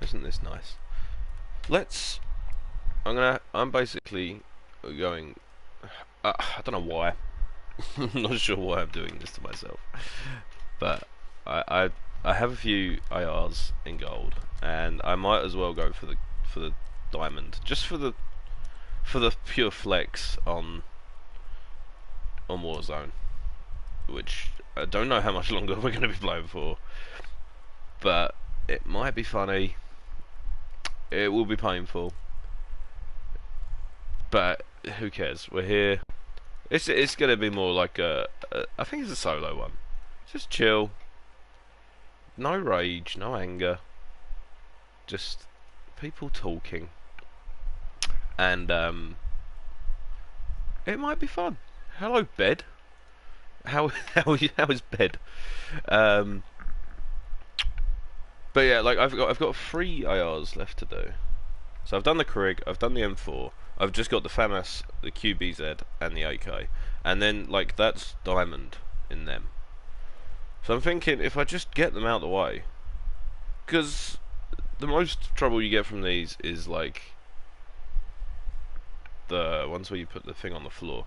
Isn't this nice? Let's. I'm basically going. I don't know why. I'm not sure why I'm doing this to myself, but I I have a few ARs in gold, and I might as well go for the diamond, just for the pure flex on Warzone, which I don't know how much longer we're going to be playing for, but it might be funny. It will be painful, but who cares? We're here. It's going to be more like I think it's a solo one. Just chill, no rage, no anger, just people talking, and it might be fun. Hello, bed. How is bed? Um, but yeah, like I've got 3 ARs left to do. So I've done the Krig, I've done the M4, I've just got the FAMAS, the QBZ, and the AK, and then like that's diamond in them. So I'm thinking if I just get them out of the way, because the most trouble you get from these is like the ones where you put the thing on the floor.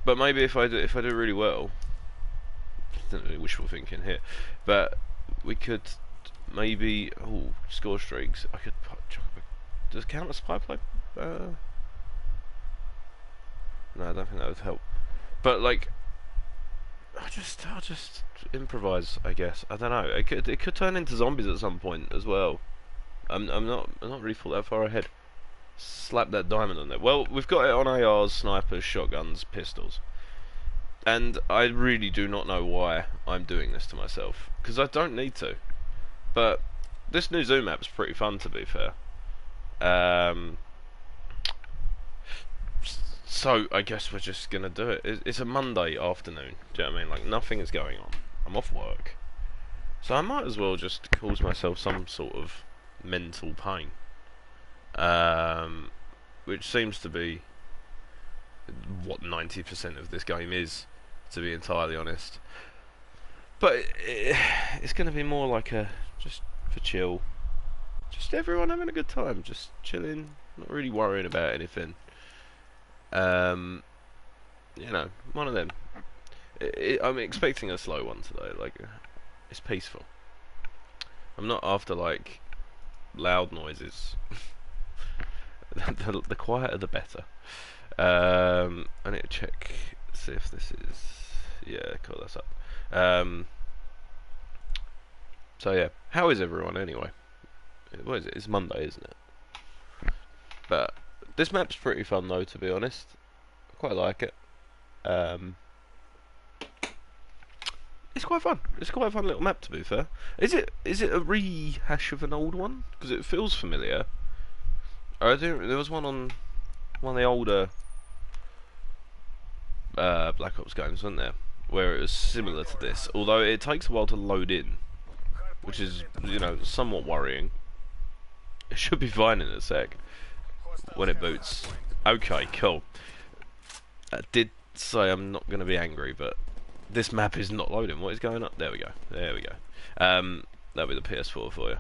But maybe if I do really well, don't really wishful thinking here, but we could maybe score streaks. I could put. Does it count as spy play? No, I don't think that would help. But like, I'll just improvise. I guess I don't know. It could turn into zombies at some point as well. I'm not really thought that far ahead. Slap that diamond on there. Well, we've got it on ARs, snipers, shotguns, pistols. And I really do not know why I'm doing this to myself, because I don't need to. But this new Zoom map's pretty fun, to be fair. So I guess we're just gonna do it. It's a Monday afternoon. Do you know what I mean? Like nothing is going on. I'm off work, so I might as well just cause myself some sort of mental pain. Which seems to be what 90% of this game is, to be entirely honest. But it's going to be more like a just for chill, just everyone having a good time, just chilling, not really worrying about anything. You know, one of them. I'm expecting a slow one today. Like, it's peaceful. I'm not after like loud noises. The quieter the better. I need to check, see if this is. Yeah, cool. That's up. So yeah, how is everyone anyway? What is it? It's Monday, isn't it? But this map's pretty fun though, to be honest. I quite like it. It's quite fun. It's quite a fun little map, to be fair. Is it a rehash of an old one? Because it feels familiar. I think there was one on one of the older Black Ops games, wasn't there? Where it was similar to this, although it takes a while to load in, which is, you know, somewhat worrying. It should be fine in a sec when it boots. Okay, cool. I did say I'm not going to be angry, but this map is not loading. What is going on? There we go. There we go. That'll be the PS4 for you.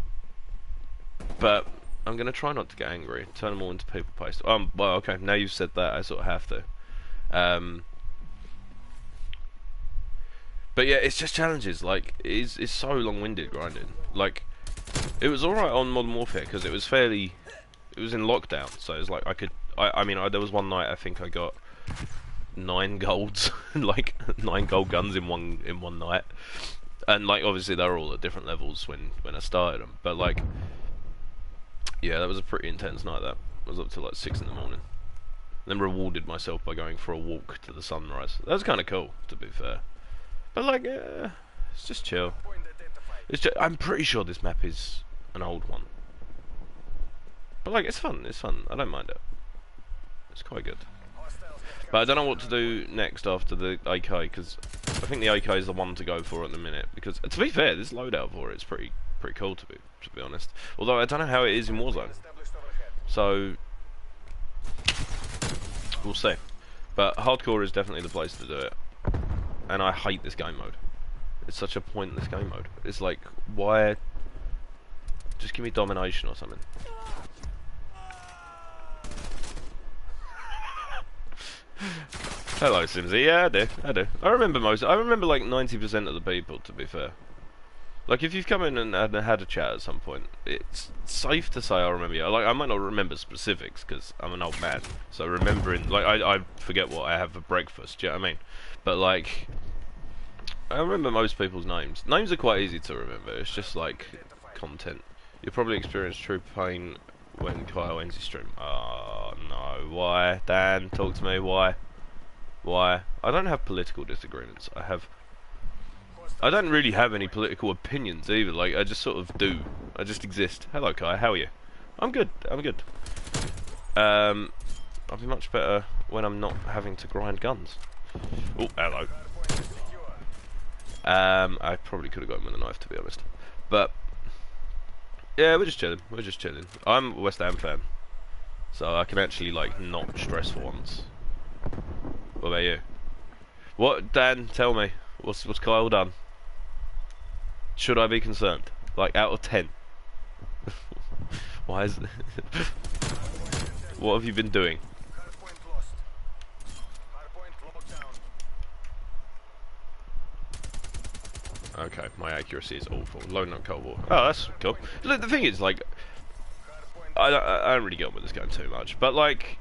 But I'm going to try not to get angry. Turn them all into people paste. Well, okay. Now you've said that, I sort of have to. But yeah, it's just challenges. Like, it's so long-winded grinding. Like, it was alright on Modern Warfare because it was fairly. It was in lockdown, so it's like I could. I mean, there was one night I think I got 9 golds, like 9 gold guns in one night, and like obviously they were all at different levels when I started them. But like, yeah, that was a pretty intense night. That I was up till like 6 in the morning. Then rewarded myself by going for a walk to the sunrise. That was kind of cool, to be fair. But like, it's just chill. I'm pretty sure this map is an old one. But like, it's fun. It's fun. I don't mind it. It's quite good. But I don't know what to do next after the AK, because I think the AK is the one to go for at the minute. Because to be fair, this loadout for it's pretty cool to be honest. Although I don't know how it is in Warzone. So we'll see. But hardcore is definitely the place to do it. And I hate this game mode. It's such a pointless game mode. It's like, why Just give me domination or something. Hello, Simsy. Yeah, I do. I remember like 90% of the people, to be fair. Like, if you've come in and had a chat at some point, it's safe to say I remember you. Like, I might not remember specifics, because I'm an old man. So remembering, like, I forget what I have for breakfast, do you know what I mean? But, like, I remember most people's names. Names are quite easy to remember, it's just, like, content. You'll probably experience true pain when Kyle ends his stream. Oh, no. Why? Dan, talk to me. Why? Why? I don't have political disagreements. I don't really have any political opinions either. Like, I just sort of do. I just exist. Hello, Kai. How are you? I'm good. I'm good. I'll be much better when I'm not having to grind guns. Oh, hello. I probably could have got him with a knife, to be honest. But yeah, we're just chilling. We're just chilling. I'm a West Ham fan, so I can actually like not stress for once. What about you? What, Dan? Tell me. What's Kyle done? Should I be concerned? Like, out of 10? Why is it? What have you been doing? Okay, my accuracy is awful. Loading up Cold War. Oh, that's cool. Look, the thing is, like, I don't really get on with this game too much, but like,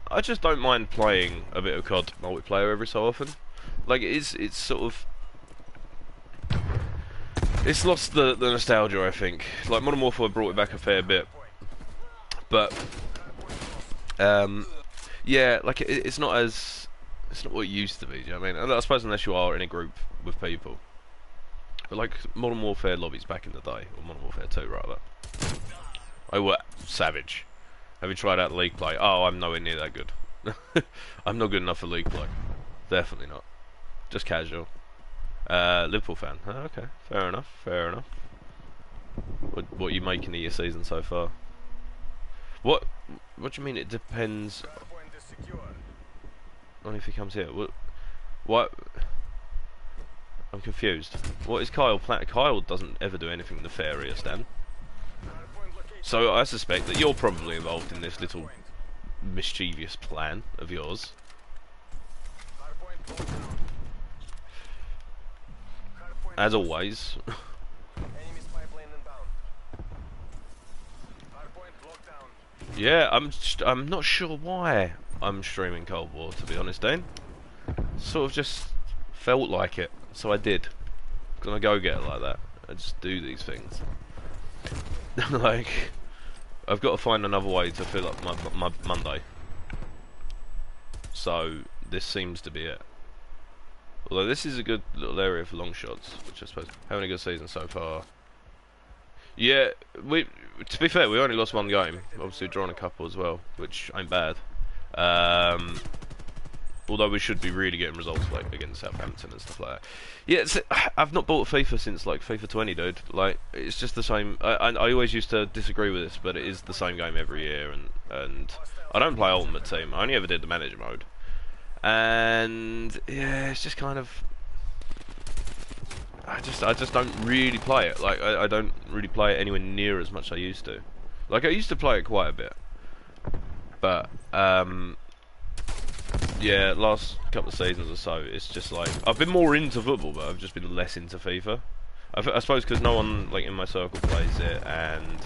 I just don't mind playing a bit of COD multiplayer every so often. Like, it's sort of, it's lost the nostalgia, I think. Like, Modern Warfare brought it back a fair bit, but yeah, like it's not what it used to be. Do you know what I mean? I suppose unless you are in a group with people. But like Modern Warfare lobbies back in the day, or Modern Warfare 2 rather, I were savage. Have you tried out League play? Oh, I'm nowhere near that good. I'm not good enough for League play. Definitely not. Just casual. Liverpool fan. Oh, okay, fair enough. Fair enough. What are you making of your season so far? What do you mean? It depends. Only if he comes here. What? I'm confused. What is Kyle planning? Kyle doesn't ever do anything nefarious, Dan. So I suspect that you're probably involved in this little mischievous plan of yours. As always. Yeah, I'm not sure why I'm streaming Cold War, to be honest, Dan. Sort of just felt like it, so I did. Gonna go get it like that. I just do these things. Like, I've got to find another way to fill up my Monday. So this seems to be it. Although this is a good little area for long shots, which I suppose having a good season so far. Yeah, to be fair, we only lost one game. Obviously, drawn a couple as well, which ain't bad. Although we should be really getting results like against Southampton and stuff like that. Yeah, I've not bought FIFA since like FIFA 20, dude. Like, it's just the same. I always used to disagree with this, but it is the same game every year, and I don't play Ultimate Team. I only ever did the manager mode, and yeah, it's just kind of. I just don't really play it. Like, I don't really play it anywhere near as much as I used to. Like, I used to play it quite a bit, but yeah, last couple of seasons or so, it's just like I've been more into football, but I've just been less into FIFA. I suppose because no one like in my circle plays it, and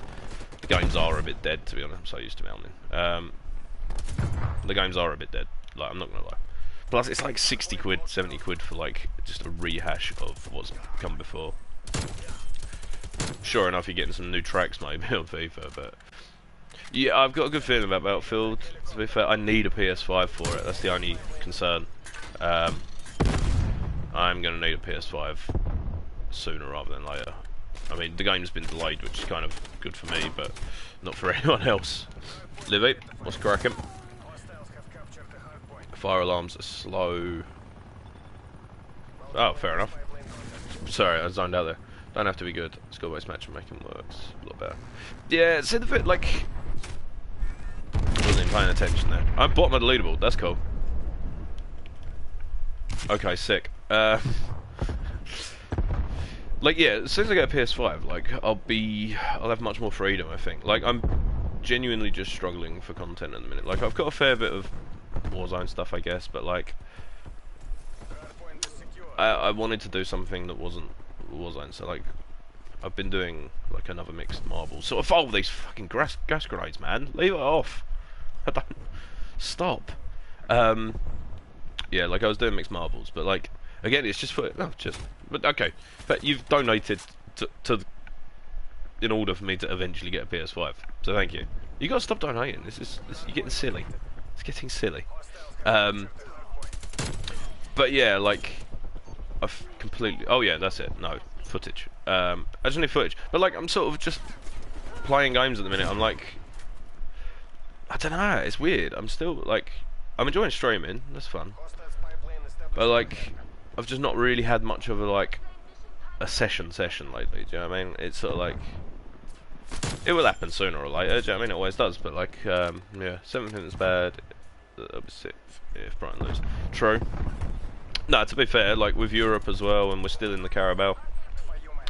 the games are a bit dead. To be honest, I'm so used to Melnin. The games are a bit dead. Like, I'm not gonna lie. Plus, it's like 60 quid, 70 quid for like just a rehash of what's come before. Sure enough, you're getting some new tracks maybe on FIFA, but yeah, I've got a good feeling about Battlefield. To be fair, I need a PS5 for it. That's the only concern. I'm gonna need a PS5 sooner rather than later. I mean, the game's been delayed, which is kind of good for me, but not for anyone else. Livy, what's cracking? Fire alarms are slow. Oh, fair enough. Sorry, I zoned out there. Don't have to be good. Skill-based matchmaking works a lot better. Yeah, see the bit like I wasn't even paying attention there. I'm bottom of the leaderboard. That's cool. Okay, sick. Like, yeah, as soon as I get a PS5, like, I'll have much more freedom, I think. Like, I'm genuinely just struggling for content at the minute. Like, I've got a fair bit of Warzone stuff, I guess, but, like, I wanted to do something that wasn't Warzone, so, like, I've been doing, like, another mixed marbles. Sort of, oh, these fucking gas grenades, man. Leave it off. I don't... Stop. Yeah, like, I was doing mixed marbles, but, like, again, it's just for... No, just... But, okay. But you've donated to in order for me to eventually get a PS5. So thank you. You gotta stop donating. You're getting silly. It's getting silly. But yeah, like, I've completely... Oh yeah, that's it. No, footage. I just need footage. But like, I'm sort of just playing games at the minute. I'm like... I don't know, it's weird. I'm still, like... I'm enjoying streaming. That's fun. But like... I've just not really had much of a, like... a session lately, do you know what I mean? It's sort of like... It will happen sooner or later, do you know what I mean? It always does, but like, yeah, 7th is bad. That'll be 6th if Brighton lose. True. No, to be fair, like with Europe as well, and we're still in the Carabao,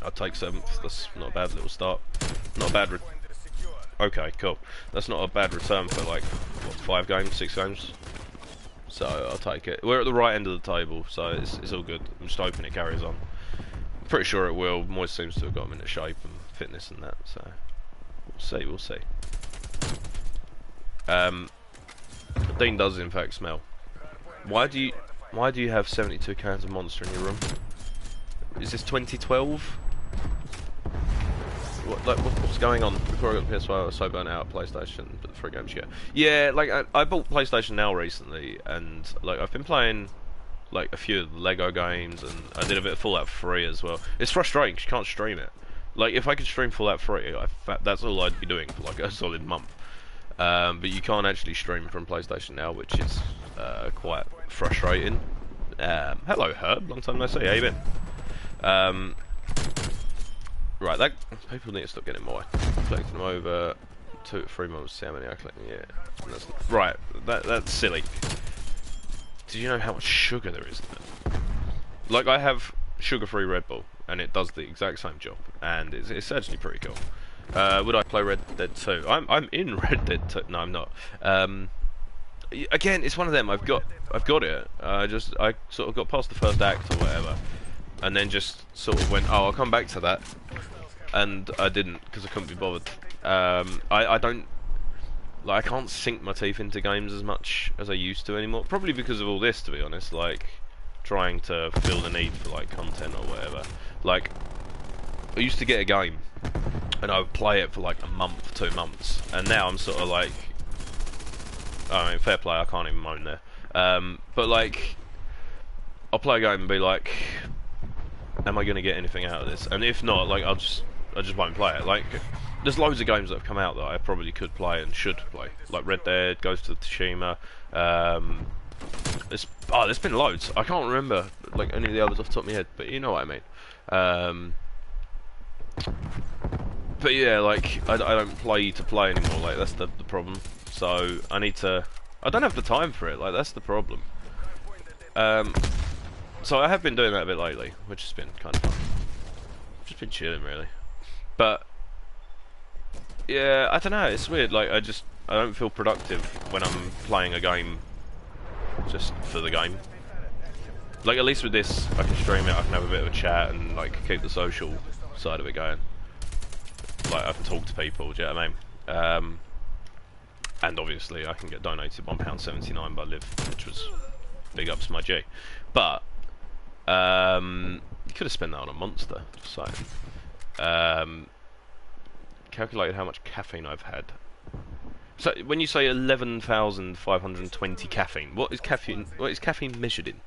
I'll take 7th. That's not a bad little start. Not a bad... Okay, cool. That's not a bad return for like, what, 5 games, 6 games? So, I'll take it. We're at the right end of the table, so it's all good. I'm just hoping it carries on. I'm pretty sure it will. Moyes seems to have got him into shape and fitness and that, so... We'll see. Dean does in fact smell. Why do you have 72 cans of Monster in your room? Is this 2012? What's going on? Before I got the PS5, I was so burnt out at PlayStation, but the 3 games you get. Yeah, like I bought PlayStation Now recently, and like I've been playing like a few of the Lego games, and I did a bit of Fallout 3 as well. It's frustrating because you can't stream it. Like, if I could stream Fallout 3, that's all I'd be doing for like a solid month. But you can't actually stream from PlayStation Now, which is quite frustrating. Hello, Herb. Long time no see. How you been? Right, that people need to stop getting more. Collecting them over 2 to 3 months. See how many I collect. Yeah. Right. That's silly. Do you know how much sugar there is in it? Like, I have sugar-free Red Bull, and it does the exact same job, and it's actually pretty cool. Would I play Red Dead 2? I'm in Red Dead 2. No, I'm not. Again, it's one of them. I've got it. I sort of got past the first act or whatever, and then just sort of went, oh, I'll come back to that, and I didn't because I couldn't be bothered. I don't. Like, I can't sink my teeth into games as much as I used to anymore. Probably because of all this, to be honest. Like, trying to fill the need for like content or whatever. Like, I used to get a game and I would play it for like a month, 2 months, and now I'm sort of like, I mean, fair play, I can't even moan there. But like, I'll play a game and be like, am I gonna get anything out of this? And if not, like, I just won't play it. Like, there's loads of games that have come out that I probably could play and should play, like Red Dead, Ghost of Tsushima. There's been loads. I can't remember like any of the others off the top of my head, but you know what I mean. But yeah, like I don't play to play anymore. Like, that's the problem. So I don't have the time for it. Like, that's the problem. So I have been doing that a bit lately, which has been kind of fun. Just been chilling really. But yeah, I don't know. It's weird. Like, I don't feel productive when I'm playing a game just for the game. Like, at least with this, I can stream it, I can have a bit of a chat and like keep the social side of it going. Like, I can talk to people, do you know what I mean? And obviously I can get donated £1.79 by Liv, which was big ups to my G. But you could have spent that on a Monster, just saying. Calculated how much caffeine I've had. So when you say 11,520 caffeine, what is caffeine measured in?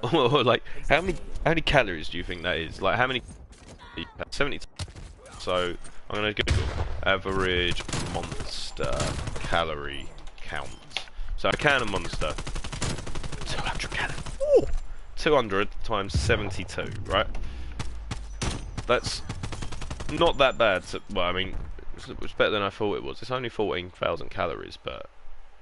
Or like, how many calories do you think that is? Like, how many? 70. So I'm gonna Google average Monster calorie count. So a can of Monster, 200 calories. Ooh! 200 times 72, right? That's not that bad. So, well, I mean, it's better than I thought it was. It's only 14,000 calories, but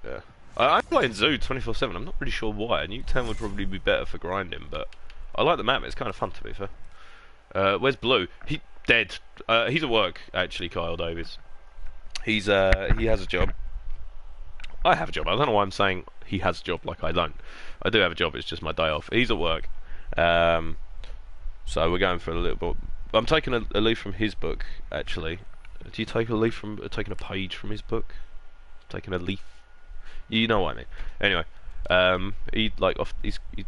yeah. I'm playing Zoo 24/7. I'm not really sure why. Nuketown would probably be better for grinding, but I like the map. It's kind of fun, to be fair. Where's Blue? He dead. He's at work actually, Kyle Davies. He has a job. I have a job. I don't know why I'm saying he has a job like I don't. I do have a job. It's just my day off. He's at work. So we're going for a little bit. I'm taking a leaf from his book actually. Do you take a leaf from taking a page from his book? Taking a leaf. You know what I mean. Anyway, he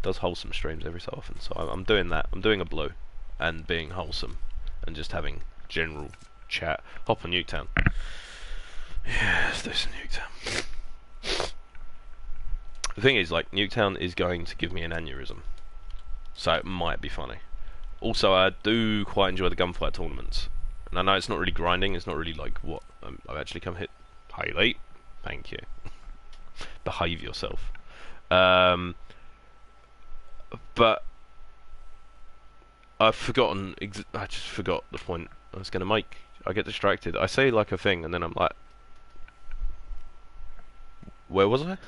does wholesome streams every so often. So I'm doing that. I'm doing a Blue, and being wholesome, and just having general chat. Hop on Nuketown. Yeah, let's do some Nuketown. The thing is, like, Nuketown is going to give me an aneurysm, so it might be funny. Also, I do quite enjoy the gunfight tournaments, and I know it's not really grinding. It's not really like what I've actually come hit. Highlight, thank you. Behave yourself. But I've forgotten. I just forgot the point I was going to make. I get distracted. I say like a thing, and then I'm like, where was I?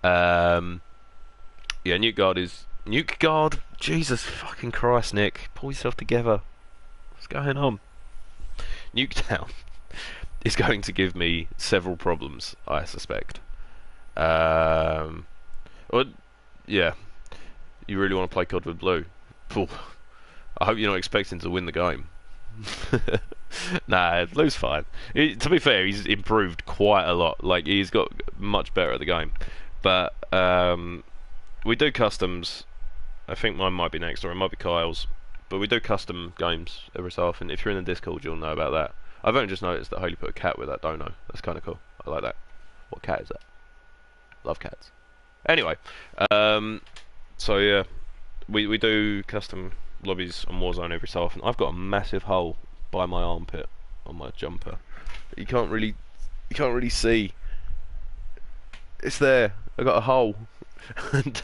Yeah, Nuke Guard. Jesus fucking Christ, Nick, pull yourself together. What's going on? Nuketown is going to give me several problems, I suspect. Well, yeah. You really want to play COD with Blue? Phew. I hope you're not expecting to win the game. Nah, Blue's fine. To be fair, he's improved quite a lot. Like, he's got much better at the game. But we do customs. I think mine might be next, or it might be Kyle's. But we do custom games every so often. If you're in the Discord, you'll know about that. I've only just noticed that Haley put a cat with that dono. That's kind of cool. I like that. What cat is that? Love cats. Anyway, so yeah, we do custom lobbies on Warzone every so often. I've got a massive hole by my armpit on my jumper. You can't really see. It's there. I got a hole. And,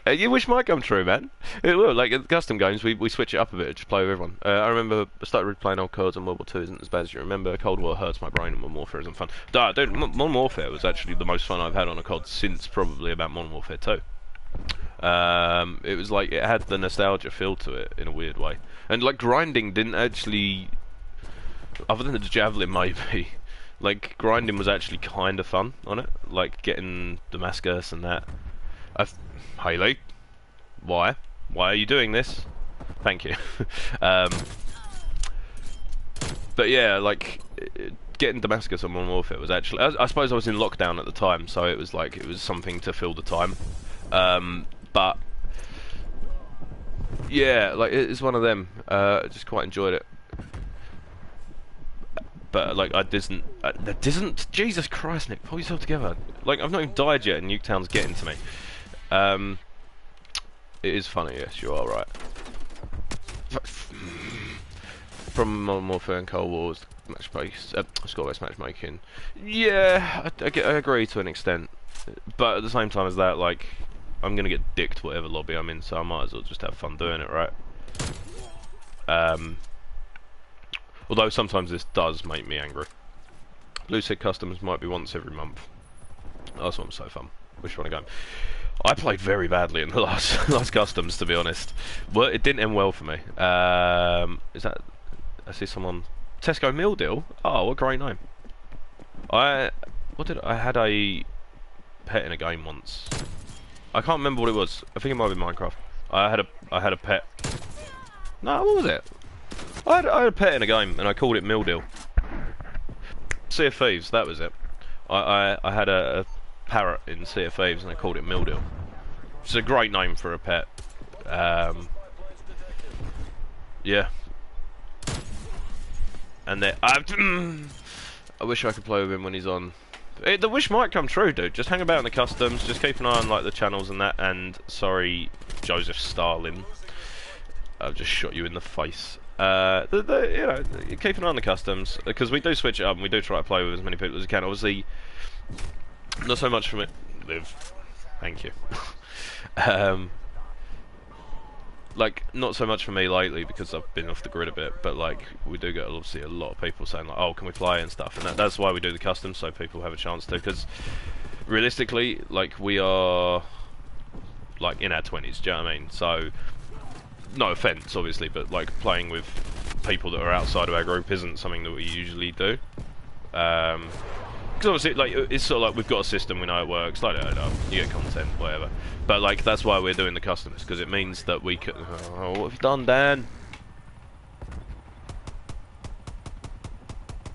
you wish might come true, man. It will. Like, at custom games, we switch it up a bit, just play with everyone. I remember I started playing old CODs, and World War 2 isn't as bad as you remember. Cold War hurts my brain, and Modern Warfare isn't fun. Dude, Modern Warfare was actually the most fun I've had on a COD since probably about Modern Warfare 2. It was like, it had the nostalgia feel to it in a weird way. And like, grinding didn't actually, other than the javelin maybe, like, grinding was actually kind of fun on it. Like, getting Damascus and that. Haley, why are you doing this? Thank you. But yeah, like, getting Damascus on Modern Warfare was actually, I suppose I was in lockdown at the time, so it was like, it was something to fill the time. But yeah, like, it's one of them. I just quite enjoyed it. But like, I didn't. Jesus Christ, Nick, pull yourself together. Like, I've not even died yet, and Nuketown's getting to me. It is funny, yes, you are right. From Modern Warfare and Cold War's match-based, score-based matchmaking. Yeah, I agree to an extent, but at the same time as that, like, I'm gonna get dicked whatever lobby I'm in, so I might as well just have fun doing it, right? Although sometimes this does make me angry. Blue Sig Customs might be once every month. Last one was so fun. Which one again? I played very badly in the last customs, to be honest. Well, it didn't end well for me. Is that? I see someone. Tesco Meal Deal. Oh, what a great name. I had a pet in a game once. I can't remember what it was. I think it might be Minecraft. I had a pet. No, what was it? I had a pet in a game, and I called it Meal Deal. Sea of Thieves, that was it. I had a parrot in Sea of Thieves, and I called it Meal Deal. It's a great name for a pet. Yeah. And then I wish I could play with him when he's on. The wish might come true, dude. Just hang about in the customs. Just keep an eye on like the channels and that. And sorry, Joseph Stalin. I've just shot you in the face. You know, keep an eye on the customs, because we do switch it up and we do try to play with as many people as we can. Obviously, not so much from it. Live. Thank you. Like, not so much for me lately because I've been off the grid a bit, but like, we do get obviously a lot of people saying like, oh, can we play and stuff, and that's why we do the customs, so people have a chance to, because realistically, like, we are like in our 20s, do you know what I mean? So no offence, obviously, but like playing with people that are outside of our group isn't something that we usually do. Because obviously, like, it's sort of like we've got a system, we know it works, like, you get content, whatever. But like, that's why we're doing the customs, because it means that we can. Oh, what have you done, Dan?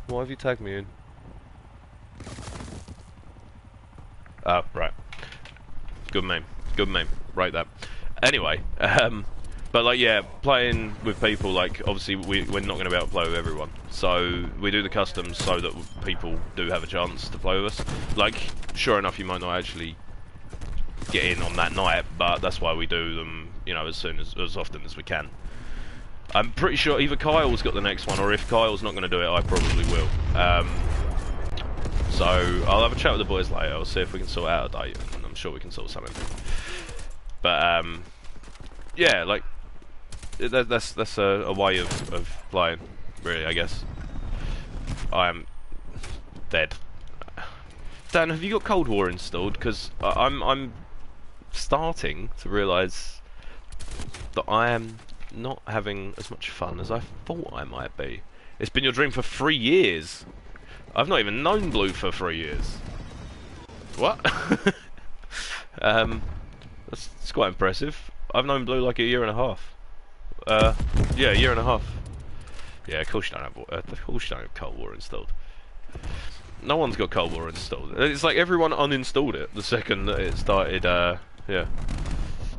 Why have you tagged me in? Oh, right. Good meme. Good meme. Write that. Anyway, but like, yeah, playing with people, like, obviously we're not going to be able to play with everyone. So we do the customs so that people do have a chance to play with us. Like, sure enough, you might not actually get in on that night, but that's why we do them, you know, as often as we can. I'm pretty sure either Kyle's got the next one, or if Kyle's not going to do it, I probably will. So I'll have a chat with the boys later. I'll see if we can sort out a date, and I'm sure we can sort something. But yeah, like that's a way of playing, really. I guess I am dead. Dan, have you got Cold War installed? Because I'm starting to realise that I am not having as much fun as I thought I might be. It's been your dream for 3 years. I've not even known Blue for 3 years. What? That's quite impressive. I've known Blue like a year and a half. Yeah, a year and a half. Yeah, of course you don't have Cold War installed. No one's got Cold War installed. It's like everyone uninstalled it the second that it started. Yeah.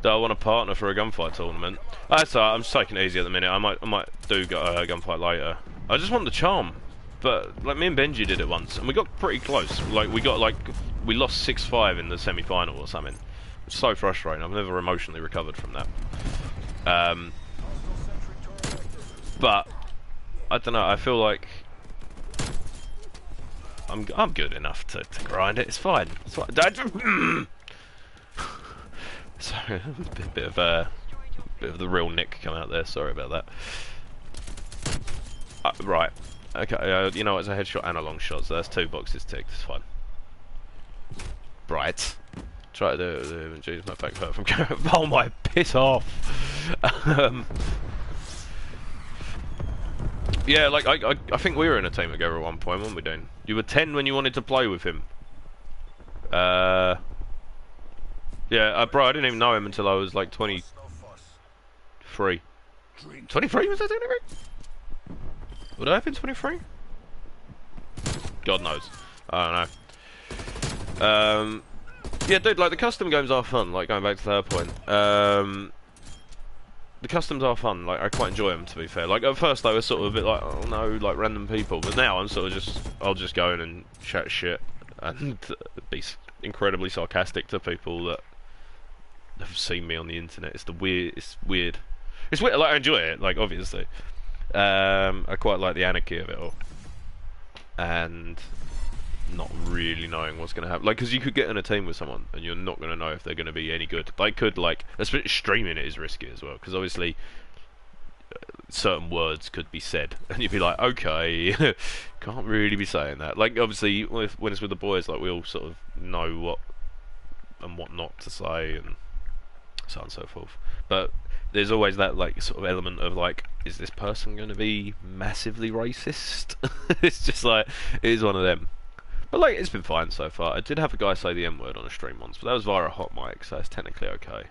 Do I want a partner for a gunfight tournament? That's alright. I'm just taking it easy at the minute. I might do a gunfight later. I just want the charm. But like me and Benji did it once, and we got pretty close. Like we lost 6-5 in the semi-final or something. It's so frustrating. I've never emotionally recovered from that. But I don't know. I feel like I'm good enough to grind it. It's fine. It's fine. Sorry, a bit of the real Nick come out there. Sorry about that. Right. Okay, you know, it's a headshot and a long shot, so that's 2 boxes ticked, it's fine. Right. Try to do it, jeez, my back hurt from going, oh my, piss off! Yeah, like, I think we were in a team together at one point, weren't we, Dean? You were 10 when you wanted to play with him. Yeah, bro, I didn't even know him until I was like 23. 23 was I technically? Would I have been 23? God knows. I don't know. Yeah, dude, like, the custom games are fun, like, going back to that point. The customs are fun, like, I quite enjoy them, to be fair. Like, at first I was sort of a bit like, oh no, like, random people, but now I'm sort of I'll just go in and chat shit, and be incredibly sarcastic to people that have seen me on the internet. It's weird. It's weird, like, I enjoy it, like, obviously. I quite like the anarchy of it all, and not really knowing what's going to happen. Like, because you could get in a team with someone and you're not going to know if they're going to be any good. They could, like, especially streaming it is risky as well, because obviously certain words could be said and you'd be like, okay, can't really be saying that. Like, obviously when it's with the boys, like, we all sort of know what and what not to say and so on and so forth. But there's always that, like, sort of element of, like, is this person going to be massively racist? It's just like, it is one of them. But, like, it's been fine so far. I did have a guy say the N-word on a stream once, but that was via a hot mic, so it's technically okay.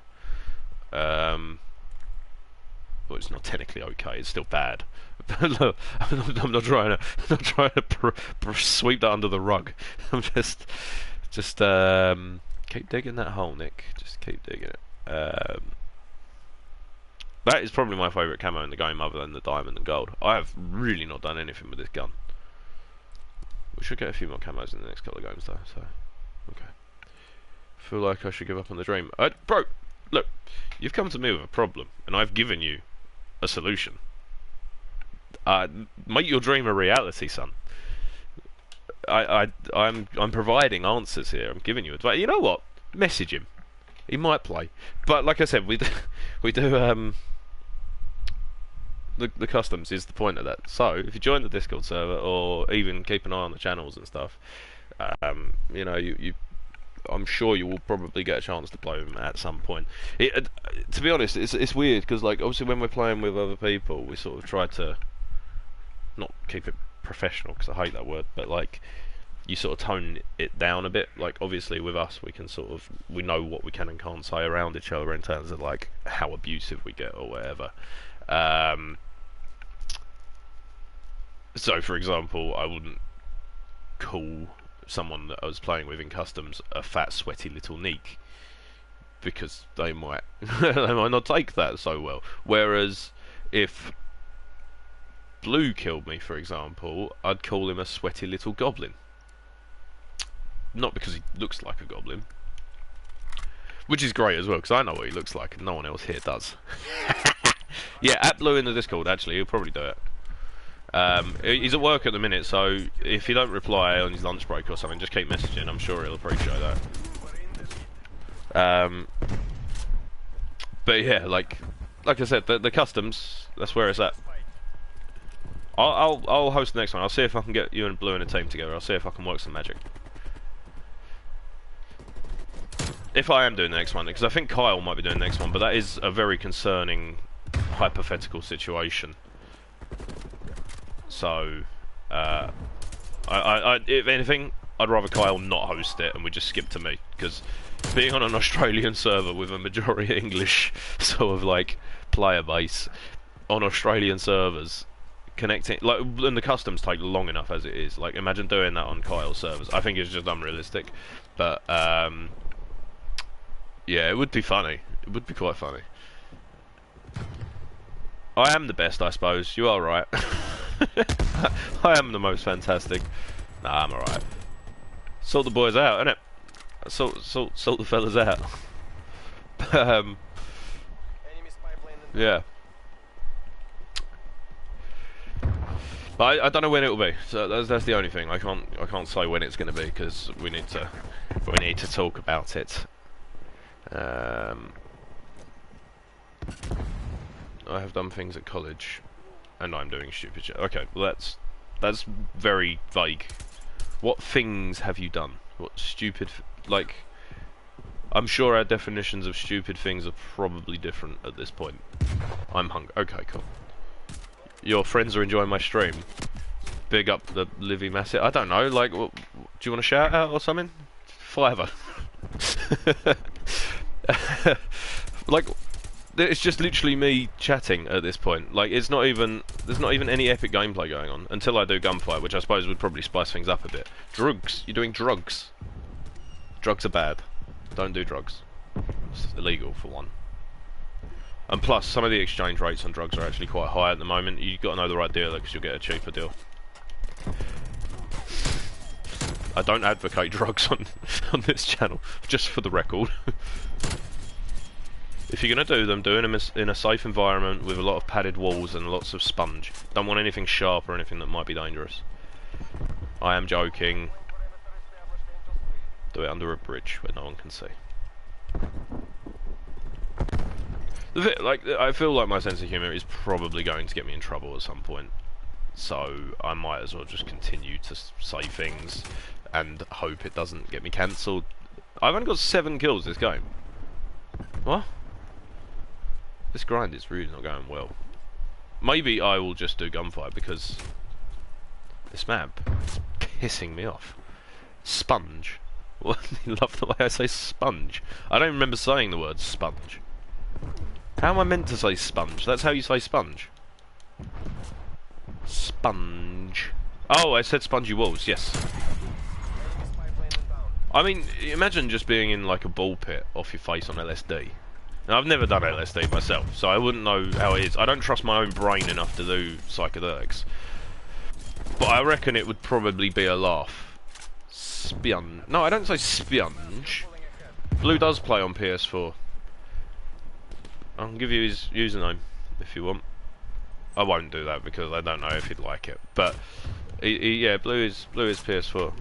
Well, it's not technically okay, it's still bad. Look, I'm not trying to sweep that under the rug. I'm just keep digging that hole, Nick. Just keep digging it. That is probably my favourite camo in the game, other than the diamond and gold. I have really not done anything with this gun. We should get a few more camos in the next couple of games, though. So, okay. Feel like I should give up on the dream. Bro, look, you've come to me with a problem, and I've given you a solution. Make your dream a reality, son. I'm providing answers here. I'm giving you advice. You know what? Message him. He might play, but like I said, we do the customs is the point of that. So if you join the Discord server, or even keep an eye on the channels and stuff, you know, I'm sure you will probably get a chance to play with him at some point. To be honest, it's weird because like obviously when we're playing with other people, we sort of try to not keep it professional because I hate that word, but like you sort of tone it down a bit. Like obviously with us, we know what we can and can't say around each other in terms of like how abusive we get or whatever. So for example, I wouldn't call someone that I was playing with in customs a fat sweaty little neek because they might they might not take that so well. Whereas if Blue killed me, for example, I'd call him a sweaty little goblin. Not because he looks like a goblin, which is great as well because I know what he looks like and no one else here does. Yeah, at Blue in the Discord, actually, he'll probably do it. He's at work at the minute, so if you don't reply on his lunch break or something, just keep messaging. I'm sure he'll appreciate that. But yeah, like I said, the customs, that's where it's at. I'll host the next one. I'll see if I can get you and Blue in a team together. I'll see if I can work some magic. If I am doing the next one, because I think Kyle might be doing the next one, but that is a very concerning hypothetical situation. So, if anything, I'd rather Kyle not host it and we just skip to me, because being on an Australian server with a majority English sort of like player base on Australian servers, connecting like and the customs take long enough as it is. Like imagine doing that on Kyle's servers. I think it's just unrealistic, but yeah, it would be funny. It would be quite funny. I am the best, I suppose. You are right. I am the most fantastic. Nah, I'm alright. Sort the boys out, innit? Sort the fellas out. Yeah. But I don't know when it will be. So that's the only thing. I can't say when it's going to be because we need to talk about it. I have done things at college, and I'm doing stupid shit. Okay, well that's very vague. What things have you done? What stupid like? I'm sure our definitions of stupid things are probably different at this point. I'm hungry. Okay, cool. Your friends are enjoying my stream. Big up the Livy Massive. I don't know. Like, what, do you want to shout out or something? $5. Like, it's just literally me chatting at this point. Like, there's not even any epic gameplay going on until I do gunfight, which I suppose would probably spice things up a bit. Drugs. You're doing drugs. Drugs are bad. Don't do drugs. It's illegal for one. And plus, some of the exchange rates on drugs are actually quite high at the moment. You've got to know the right dealer because you'll get a cheaper deal. I don't advocate drugs on this channel, just for the record. If you're going to do them, do them in a safe environment with a lot of padded walls and lots of sponge. Don't want anything sharp or anything that might be dangerous. I am joking. Do it under a bridge where no one can see. Like, I feel like my sense of humour is probably going to get me in trouble at some point. So I might as well just continue to say things and hope it doesn't get me cancelled. I've only got 7 kills this game. What? This grind is really not going well. Maybe I will just do gunfight because this map is pissing me off. Sponge. What? You love the way I say sponge. I don't remember saying the word sponge. How am I meant to say sponge? That's how you say sponge. Sponge. Oh, I said spongy walls, yes. I mean, imagine just being in like a ball pit off your face on LSD. Now, I've never done LSD myself, so I wouldn't know how it is. I don't trust my own brain enough to do psychedelics. But I reckon it would probably be a laugh. Spionge. No, I don't say spionge. Blue does play on PS4. I'll give you his username if you want. I won't do that because I don't know if he'd like it. But yeah, Blue is PS4.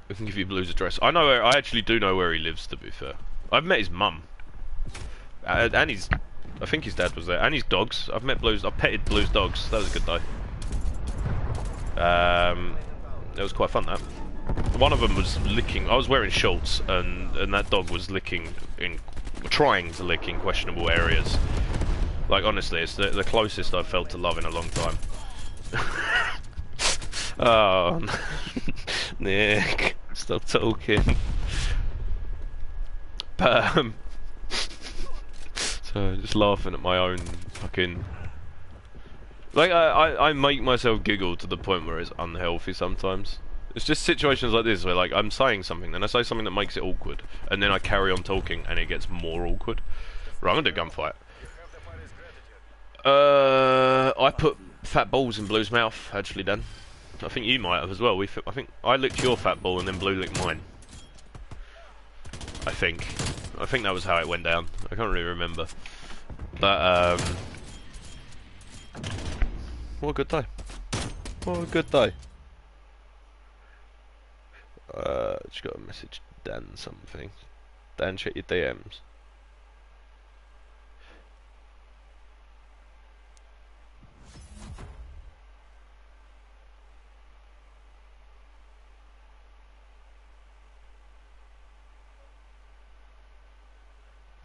I can give you Blue's address. I actually do know where he lives. To be fair, I've met his mum, and I think his dad was there, and his dogs. I've petted Blue's dogs. That was a good day. It was quite fun that. one of them was licking. I was wearing shorts, and that dog was licking trying to lick in questionable areas. Like honestly, it's the closest I've felt to love in a long time. Oh, Nick, stop talking. But so just laughing at my own fucking. Like I make myself giggle to the point where it's unhealthy sometimes. It's just situations like this where like I'm saying something, then I say something that makes it awkward, and then I carry on talking and it gets more awkward. Right, I'm gonna do a gunfight. I put fat balls in Blue's mouth, actually, Dan. I think you might have as well. I think I licked your fat ball and then Blue licked mine. I think that was how it went down. I can't really remember. But what a good day. What a good day. Just got a message, Dan something. Dan, check your DMs.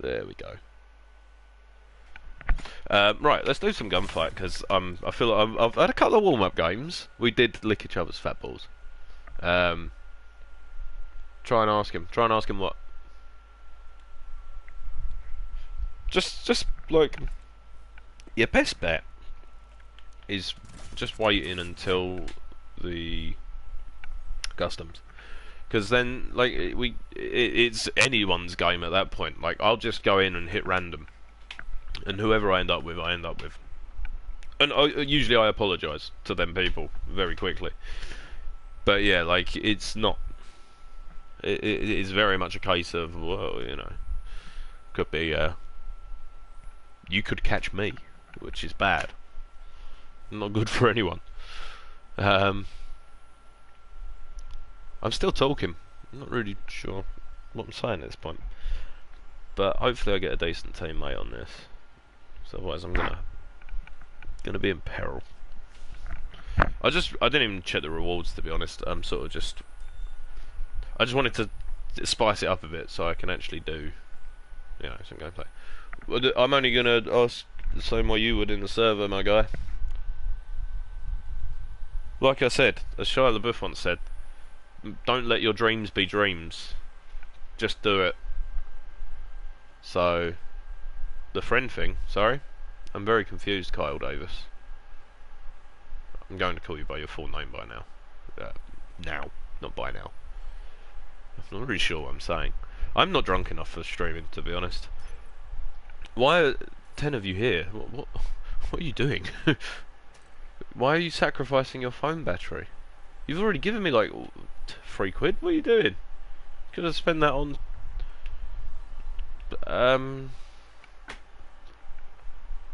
There we go. Right, let's do some gunfight because I feel like I've had a couple of warm-up games. We did lick each other's fat balls. Try and ask him. Try and ask him what. Just like your best bet is just waiting until the customs. Because then, like, it's anyone's game at that point. Like, I'll just go in and hit random, and whoever I end up with, I end up with. And usually I apologise to them people very quickly. But yeah, like, it's not. It is very much a case of, well, you know, could be. You could catch me, which is bad. Not good for anyone. I'm still talking. I'm not really sure what I'm saying at this point. But hopefully I get a decent teammate on this. So otherwise I'm gonna be in peril. I didn't even check the rewards, to be honest. I'm sort of just I just wanted to spice it up a bit so I can actually do, you know, some gameplay. I'm only gonna ask the same way you would in the server, my guy. Like I said, as Shia LaBeouf once said, don't let your dreams be dreams. Just do it. So, the friend thing, sorry? I'm very confused, Kyle Davis. I'm going to call you by your full name by now. Now, not by now. I'm not really sure what I'm saying. I'm not drunk enough for streaming, to be honest. Why are 10 of you here? What are you doing? Why are you sacrificing your phone battery? You've already given me like £3. What are you doing? Could I spend that on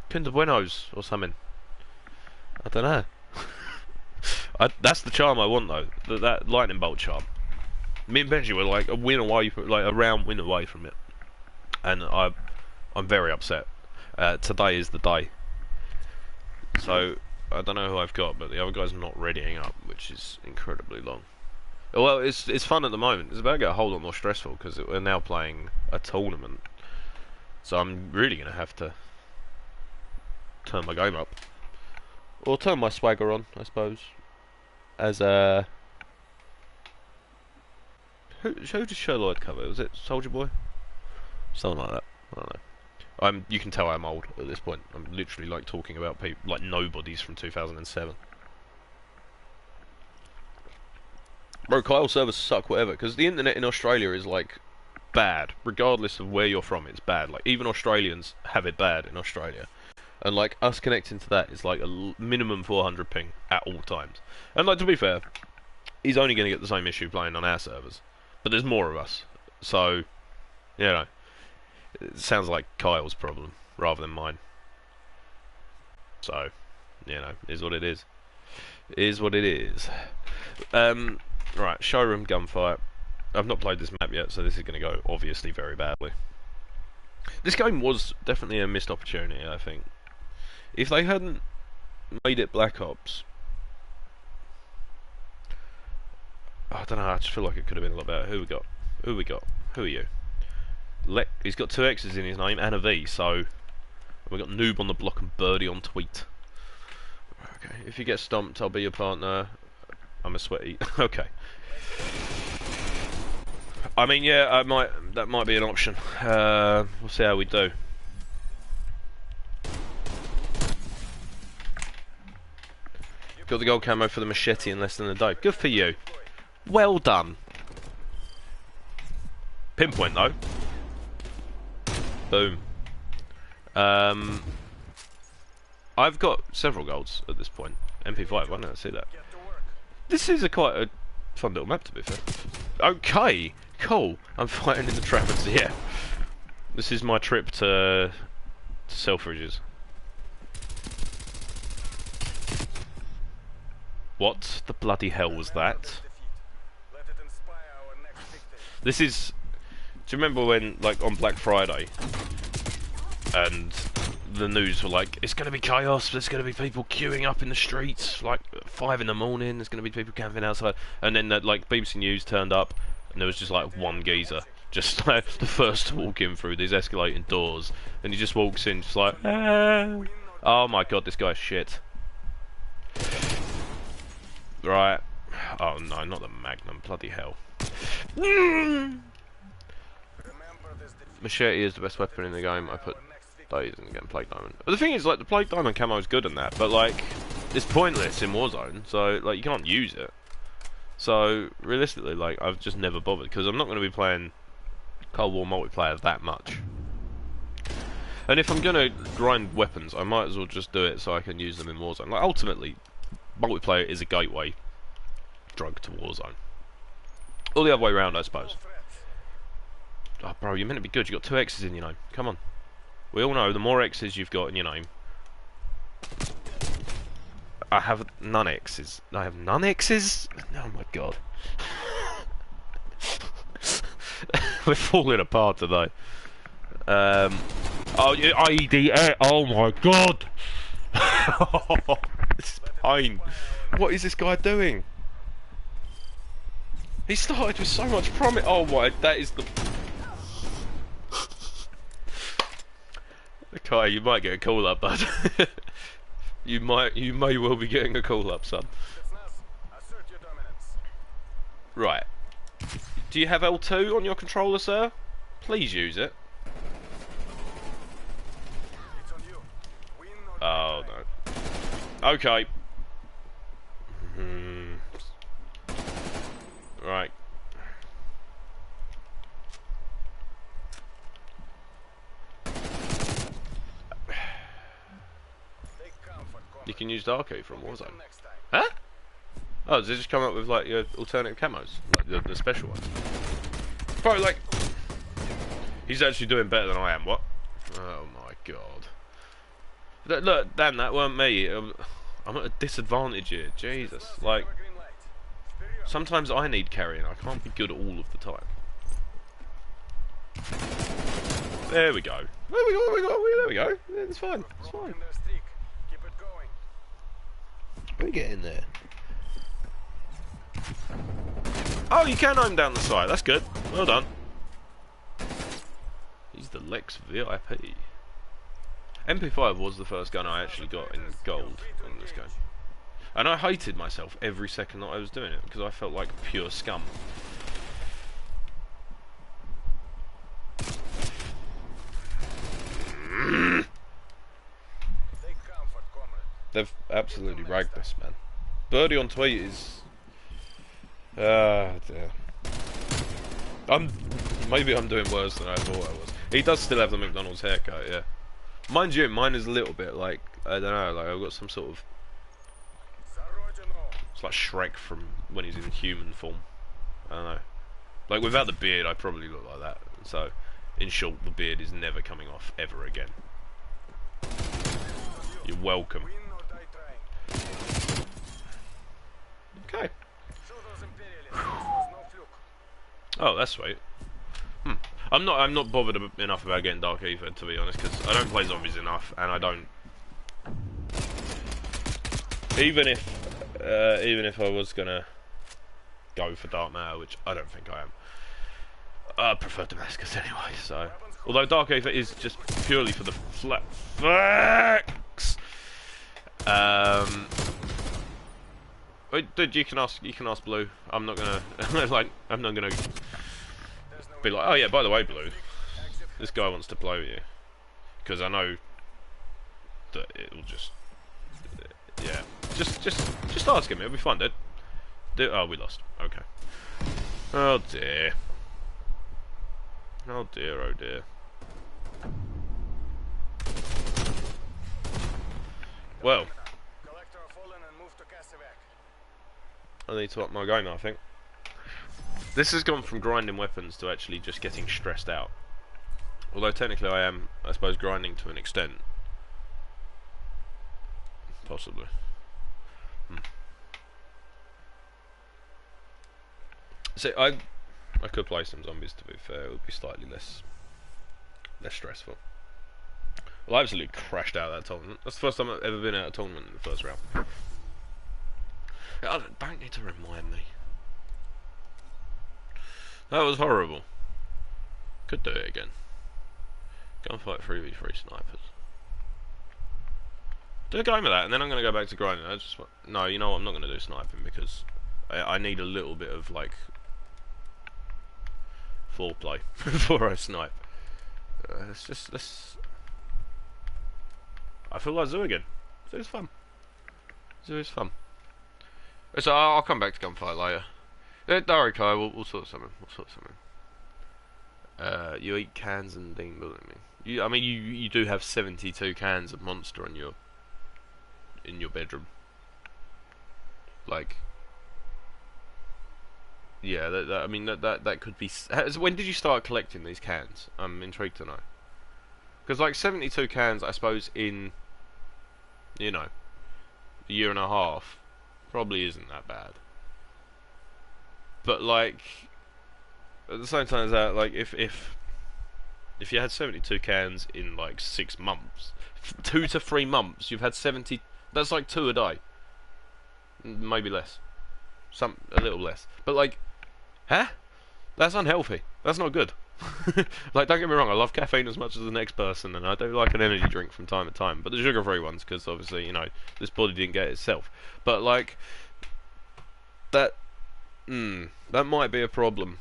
Kinder Buenos or something? I don't know. That's the charm I want though. That lightning bolt charm. Me and Benji were like a win away, like a round win away from it, and I'm very upset. Today is the day. So I don't know who I've got, but the other guy's not readying up, which is incredibly long. Well, it's fun at the moment. It's about to get a whole lot more stressful because we're now playing a tournament. So I'm really gonna have to turn my game up, or turn my swagger on, I suppose. As a who did Sherlock cover? Was it Soldier Boy? Something like that. I don't know. You can tell I'm old at this point. I'm literally like talking about people like nobodies from 2007. Bro, Kyle servers suck, whatever, because the internet in Australia is like bad, regardless of where you're from. It's bad. Like even Australians have it bad in Australia, and like us connecting to that is like a minimum 400 ping at all times. And like to be fair, he's only going to get the same issue playing on our servers, but there's more of us, so you know. It sounds like Kyle's problem rather than mine. So, you know, is what it is. Is what it is. Right, showroom gunfight. I've not played this map yet, so this is going to go obviously very badly. This game was definitely a missed opportunity, I think. If they hadn't made it Black Ops, I don't know. I just feel like it could have been a lot better. Who we got? Who we got? Who are you? He's got 2 X's in his name and a V. So we got Noob on the block and Birdie on tweet. Okay. If you get stomped, I'll be your partner. I'm a sweaty. Okay. I mean, yeah, that might be an option. We'll see how we do. Got the gold camo for the machete in less than a day. Good for you. Well done. Pinpoint though. Boom. I've got several golds at this point. MP5, why didn't I see that? This is quite a fun little map to be fair. Okay, cool. I'm fighting in the Trafford's, yeah. This is my trip to Selfridges. What the bloody hell was that? This is... Do you remember when, like, on Black Friday, and the news were like, it's going to be chaos, there's going to be people queuing up in the streets, like, at 5 in the morning, there's going to be people camping outside, and then, like, BBC News turned up, and there was just, like, one geezer, just, like, the first to walk in through these escalating doors, and he just walks in, just like, ah. Oh my god, this guy's shit. Right. Oh no, not the Magnum, bloody hell. Machete is the best weapon in the game. I put days in the game, Plate Diamond. But the thing is, like, the Plate Diamond camo is good in that, but like, it's pointless in Warzone, so like, you can't use it. So realistically, like, I've just never bothered because I'm not going to be playing Cold War multiplayer that much. And if I'm going to grind weapons, I might as well just do it so I can use them in Warzone. Like, ultimately, multiplayer is a gateway drug to Warzone. Or the other way around, I suppose. Oh, bro, you're meant to be good. You got 2 X's in your name. Come on. We all know the more X's you've got in your name. I have none X's. I have none X's? Oh my god. We're falling apart today. Oh, IED. Oh my god. This is pain. What is this guy doing? He started with so much promise. Oh my, that is the... Okay, you might get a call up, bud. you may well be getting a call up, son. Right. Do you have L2 on your controller, sir? Please use it. Oh no. Okay. Right. You can use Darko from Warzone. Huh? Oh, does it just come up with like your alternative camos? Like the special ones? Bro, like... He's actually doing better than I am, what? Oh my god. Look, Dan, that weren't me. I'm at a disadvantage here. Jesus. Like... Sometimes I need carrying. I can't be good all of the time. There we go. There we go. There we go. It's fine. It's fine. Let me get in there. Oh, you can aim down the side. That's good. Well done. He's the Lex VIP. MP5 was the first gun I actually got in gold on this game. And I hated myself every second that I was doing it because I felt like pure scum. They've absolutely ragged this, man. Birdie on tweet is... dear. Maybe I'm doing worse than I thought I was. He does still have the McDonald's haircut, yeah. Mind you, mine is a little bit like, I don't know, like I've got some sort of... It's like Shrek from when he's in human form. I don't know. Like without the beard, I probably look like that. So, in short, the beard is never coming off ever again. You're welcome. Okay. Oh, that's sweet. I'm not bothered enough about getting Dark Ether, to be honest, because I don't play zombies enough, and I don't. Even if I was gonna go for Dark Matter, which I don't think I am. I prefer Damascus anyway, so... Although Dark Aether is just purely for the flat facts. Wait, dude, you can ask Blue. I'm not gonna I'm not gonna be like, oh yeah, by the way, Blue, this guy wants to play with you, because I know that it'll just, yeah, just ask him. It'll be fun, dude. Oh, we lost. Okay. Oh dear. Oh dear. Oh dear. Well, I need to up my game now, I think. This has gone from grinding weapons to actually just getting stressed out. Although technically I am, I suppose, grinding to an extent. Possibly. See, I could play some zombies, to be fair. It would be slightly less stressful. Well, I absolutely crashed out of that tournament. That's the first time I've ever been out of a tournament in the first round. I don't need to remind me. That was horrible. Could do it again. Gunfight 3v3 snipers. Do a game of that, and then I'm going to go back to grinding. No, you know what? I'm not going to do sniping because I need a little bit of like foreplay before I snipe. Let's. I feel like Zoo again. Zoo's fun. Zoo is fun. So I'll come back to gunfight later. Don't worry, Kai. We'll sort something. You eat cans and ding bullet me. I mean, you do have 72 cans of Monster in your bedroom. Like, yeah. I mean, that could be. When did you start collecting these cans? I'm intrigued to know. Because like 72 cans, I suppose in, you know, a year and a half, probably isn't that bad. But like, at the same time as that, like if you had 72 cans in like 6 months, 2 to 3 months, you've had 70. That's like 2 a day, maybe less, a little less. But like, huh? That's unhealthy. That's not good. Like, don't get me wrong, I love caffeine as much as the next person, and I do like an energy drink from time to time, but the sugar-free ones, because obviously, you know, this body didn't get it itself. But like, that might be a problem.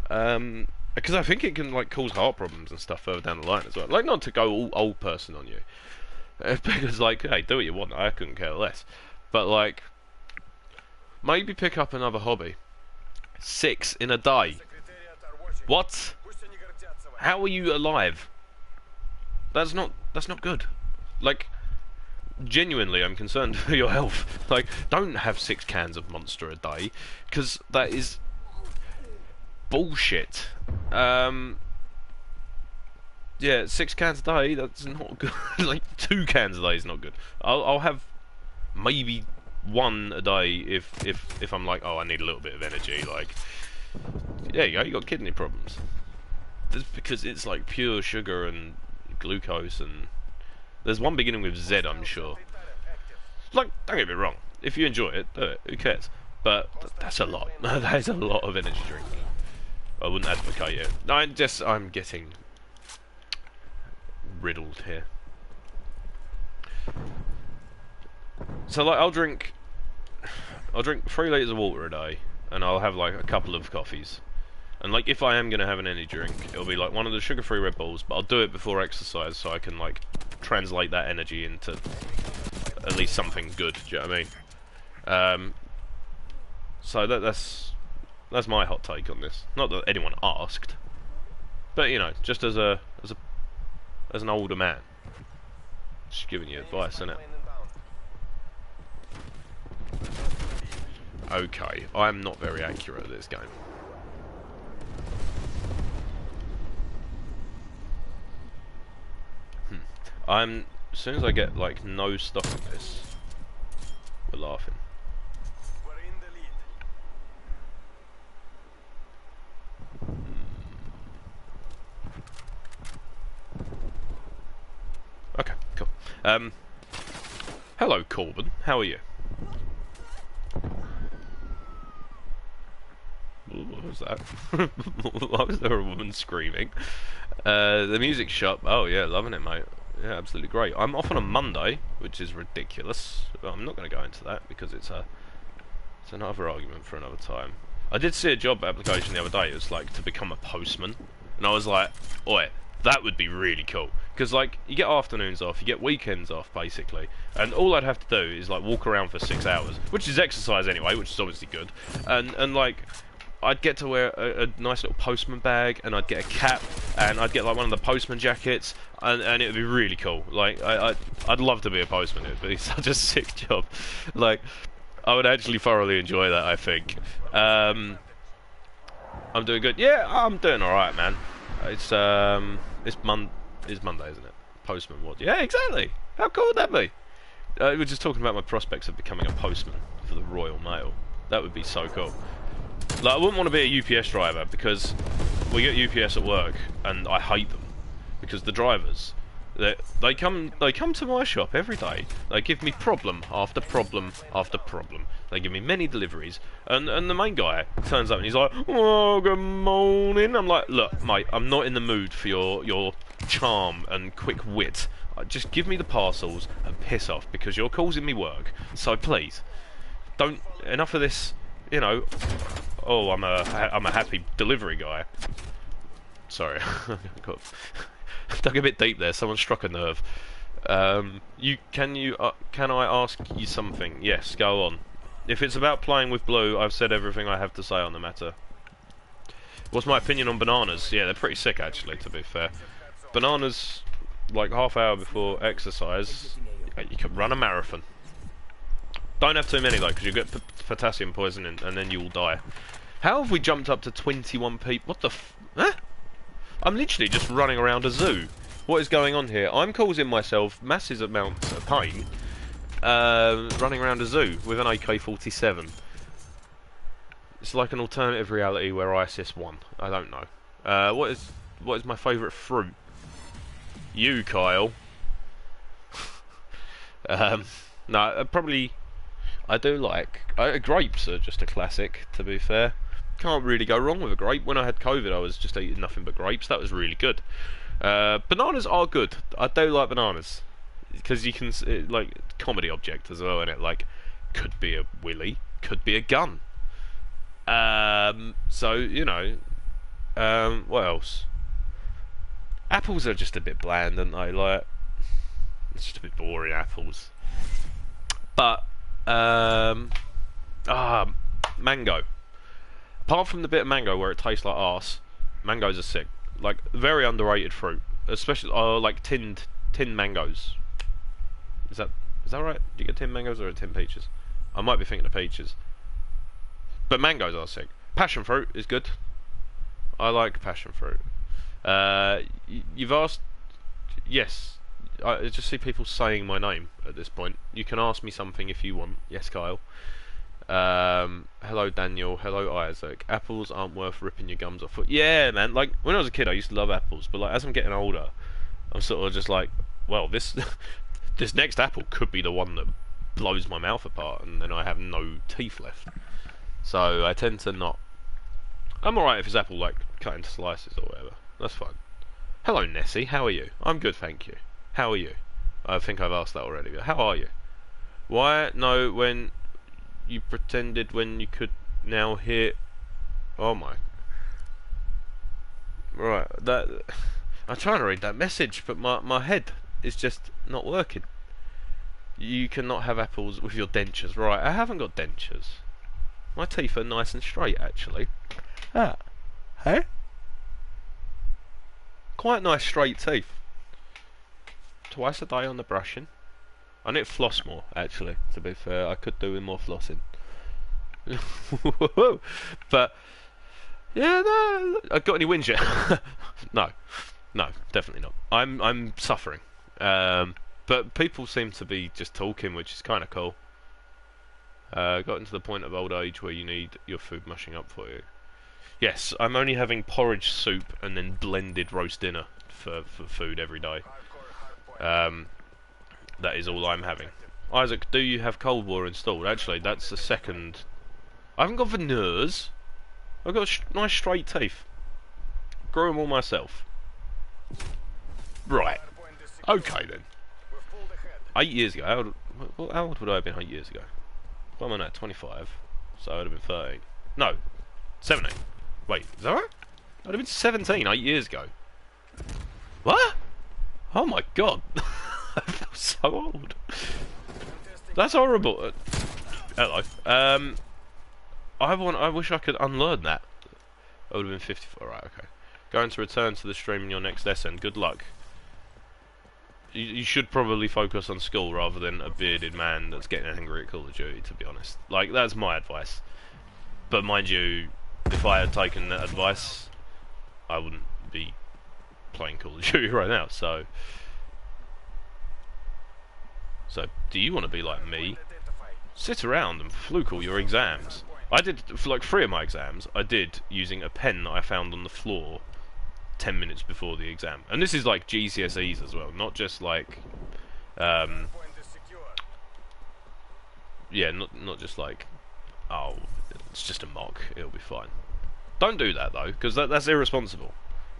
Because I think it can like cause heart problems and stuff further down the line as well. Like, not to go all old person on you, because like, hey, do what you want. I couldn't care less. But like, maybe pick up another hobby. 6 in a day. What? How are you alive? That's not good. Like, genuinely, I'm concerned for your health. Like, don't have 6 cans of Monster a day, because that is bullshit. Yeah, 6 cans a day, that's not good. Like, 2 cans a day is not good. I'll have maybe 1 a day if I'm like, oh, I need a little bit of energy. Like, there you go, you got kidney problems. That's because it's like pure sugar and glucose, and there's one beginning with Z, I'm sure. Like, don't get me wrong, if you enjoy it, do it, who cares? But that's a lot. That is a lot of energy drink. I wouldn't advocate it. No, I'm getting riddled here. So like, I'll drink 3 litres of water a day, and I'll have like a couple of coffees. And like, if I am gonna have an energy drink, it'll be like one of the sugar-free Red Bulls, but I'll do it before exercise so I can like translate that energy into at least something good. Do you know what I mean? So that's my hot take on this. Not that anyone asked, but you know, just as an older man, just giving you advice, innit? Okay, I'm not very accurate at this game. As soon as I get like no stock of this, we're laughing. Okay, cool. Hello, Corbin. How are you? What was that? Why was there a woman screaming? The music shop. Oh yeah, loving it, mate. Yeah, absolutely great. I'm off on a Monday, which is ridiculous. Well, I'm not going to go into that because it's another argument for another time. I did see a job application the other day. It was like to become a postman, and I was like, "Oi, that would be really cool." Because like you get afternoons off, you get weekends off, basically, and all I'd have to do is like walk around for 6 hours, which is exercise anyway, which is obviously good, and like. I'd get to wear a nice little postman bag, and I'd get a cap, and I'd get like one of the postman jackets, and it would be really cool. Like I'd love to be a postman. It would be such a sick job. Like I would actually thoroughly enjoy that. I think. I'm doing good. Yeah, I'm doing all right, man. It's Monday, isn't it? Postman was. Yeah, exactly. How cool would that be? We were just talking about my prospects of becoming a postman for the Royal Mail. That would be so cool. Like, I wouldn't want to be a UPS driver because we get UPS at work and I hate them because the drivers they come to my shop every day. They give me problem after problem after problem. They give me many deliveries and the main guy turns up and he's like, "Oh, good morning." I'm like, "Look, mate, I'm not in the mood for your charm and quick wit. Just give me the parcels and piss off because you're causing me work. So please, don't enough of this, you know." Oh, I'm a happy delivery guy. Sorry, got dug a bit deep there. Someone struck a nerve. Can I ask you something? Yes, go on. If it's about playing with Blue, I've said everything I have to say on the matter. What's my opinion on bananas? Yeah, they're pretty sick actually. To be fair, bananas like half hour before exercise, you could run a marathon. Don't have too many though, because you get potassium poisoning and then you will die. How have we jumped up to 21 people? What the huh? I'm literally just running around a zoo. What is going on here? I'm causing myself massive amounts of pain running around a zoo with an AK-47. It's like an alternative reality where ISIS won. I don't know. What is my favourite fruit? You, Kyle. No, probably... I do like... grapes are just a classic, to be fair. Can't really go wrong with a grape. When I had COVID, I was just eating nothing but grapes. That was really good. Bananas are good. I do like bananas. Because you can... like, comedy object as well, innit? Like, could be a willy, could be a gun. So, you know... what else? Apples are just a bit bland, aren't they? Like... It's just a bit boring, apples. But... mango. Apart from the bit of mango where it tastes like arse, mangoes are sick. Like, very underrated fruit. Especially, like tinned mangoes. Is that right? Do you get tinned mangoes or tinned peaches? I might be thinking of peaches. But mangoes are sick. Passion fruit is good. I like passion fruit. You've asked... Yes. I just see people saying my name at this point. You can ask me something if you want. Yes, Kyle. Hello, Daniel. Hello, Isaac. Apples aren't worth ripping your gums off. Yeah, man. Like, when I was a kid, I used to love apples. But, like, as I'm getting older, I'm sort of just like, well, this this next apple could be the one that blows my mouth apart, and then I have no teeth left. So, I tend to not... I'm alright if it's apple, like, cut into slices or whatever. That's fine. Hello, Nessie. How are you? I'm good, thank you. How are you? I think I've asked that already, but how are you? Why no when you pretended when you could now hear... Oh my... Right, that... I'm trying to read that message, but my head is just not working. You cannot have apples with your dentures. Right, I haven't got dentures. My teeth are nice and straight, actually. Ah. Hey? Quite nice straight teeth. Twice a day on the brushing. I need to floss more, actually, to be fair. I could do with more flossing. But, yeah, no, I got any wins yet? No, definitely not. I'm suffering. But people seem to be just talking, which is kind of cool. Gotten to the point of old age where you need your food mushing up for you. Yes, I'm only having porridge soup and then blended roast dinner for food every day. That is all I'm having. Isaac, do you have Cold War installed? Actually, that's the second... I haven't got veneers. I've got nice straight teeth. Grew them all myself. Right. Okay then. 8 years ago, how old would I have been 8 years ago? What am I now? 25. So I would have been 13. No, 17. Wait, is that right? I'd have been 17 8 years ago. What? Oh my god. I feel so old. That's horrible. Hello. I wish I could unlearn that. I would have been 54. Right, okay. Going to return to the stream in your next lesson. Good luck. You should probably focus on school rather than a bearded man that's getting angry at Call of Duty, to be honest. Like, that's my advice. But mind you, if I had taken that advice, I wouldn't be playing Call of Duty right now, so... So, do you want to be like me? Sit around and fluke all your exams. I did, for like 3 of my exams, I did using a pen that I found on the floor 10 minutes before the exam. And this is like GCSEs as well, not just like... yeah, not just like, oh, it's just a mock, it'll be fine. Don't do that though, because that's irresponsible.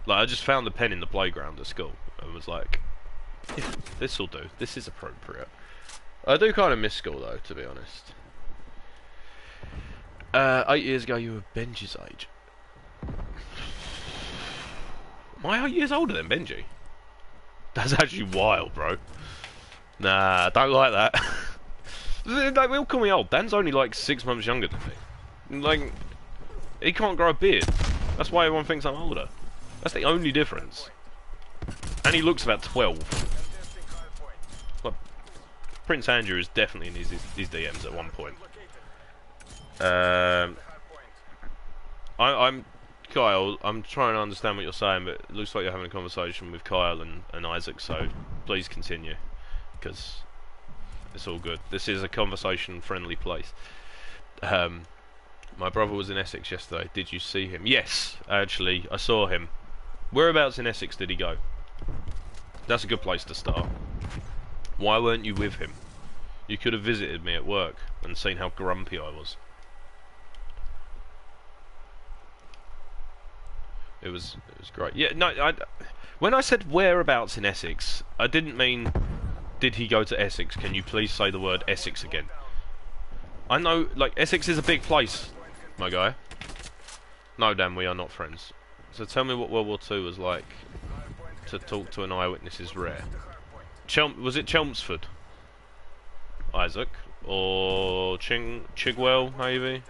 Like, I just found a pen in the playground at school and was like, yeah, this'll do, this is appropriate. I do kind of miss school though, to be honest. 8 years ago you were Benji's age. Am I 8 years older than Benji? That's actually wild, bro. Nah, I don't like that. Like, we all call me old. Dan's only like 6 months younger than me. Like, he can't grow a beard. That's why everyone thinks I'm older. That's the only difference. And he looks about 12. Like, Prince Andrew is definitely in his DMs at one point. I'm Kyle. I'm trying to understand what you're saying, but it looks like you're having a conversation with Kyle and Isaac. So please continue, because it's all good. This is a conversation-friendly place. My brother was in Essex yesterday. Did you see him? Yes, actually, I saw him. Whereabouts in Essex did he go? That's a good place to start. Why weren't you with him? You could have visited me at work and seen how grumpy I was. It was great. Yeah, no, when I said whereabouts in Essex, I didn't mean did he go to Essex. Can you please say the word Essex again? I know, like, Essex is a big place, my guy. No, Dan, we are not friends. So tell me what World War II was like. To talk to an eyewitness is rare. Was it Chelmsford, Isaac? Or Chigwell, maybe?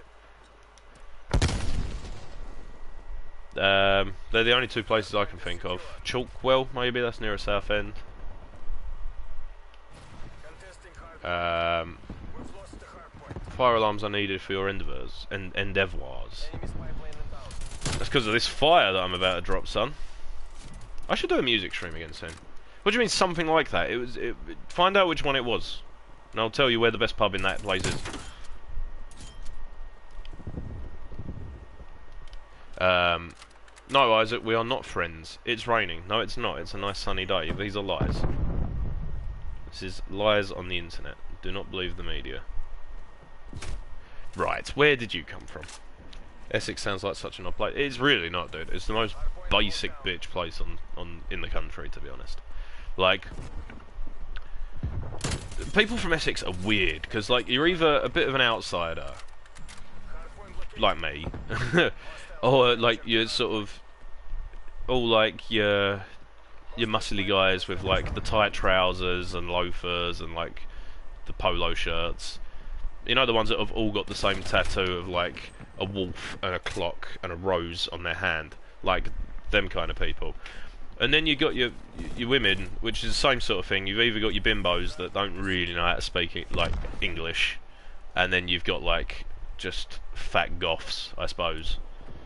They're the only 2 places I can think of. Chalkwell, maybe, that's near a Southend. Fire alarms are needed for your endeavours. That's because of this fire that I'm about to drop, son. I should do a music stream again soon. What do you mean something like that? Find out which one it was, and I'll tell you where the best pub in that place is. No, Isaac, we are not friends. It's raining. No, it's not. It's a nice sunny day. These are lies. This is lies on the internet. Do not believe the media. Right, where did you come from? Essex sounds like such an odd place. It's really not, dude. It's the most basic bitch place in the country, to be honest. Like, people from Essex are weird, because, like, you're either a bit of an outsider, like me, or, like, you're sort of all, like, your muscly guys with, like, the tight trousers and loafers and, like, the polo shirts. You know, the ones that have all got the same tattoo of, like, a wolf and a clock and a rose on their hand. Like, them kind of people. And then you got your women, which is the same sort of thing. You've either got your bimbos that don't really know how to speak, like, English, and then you've got, like, just fat goths, I suppose.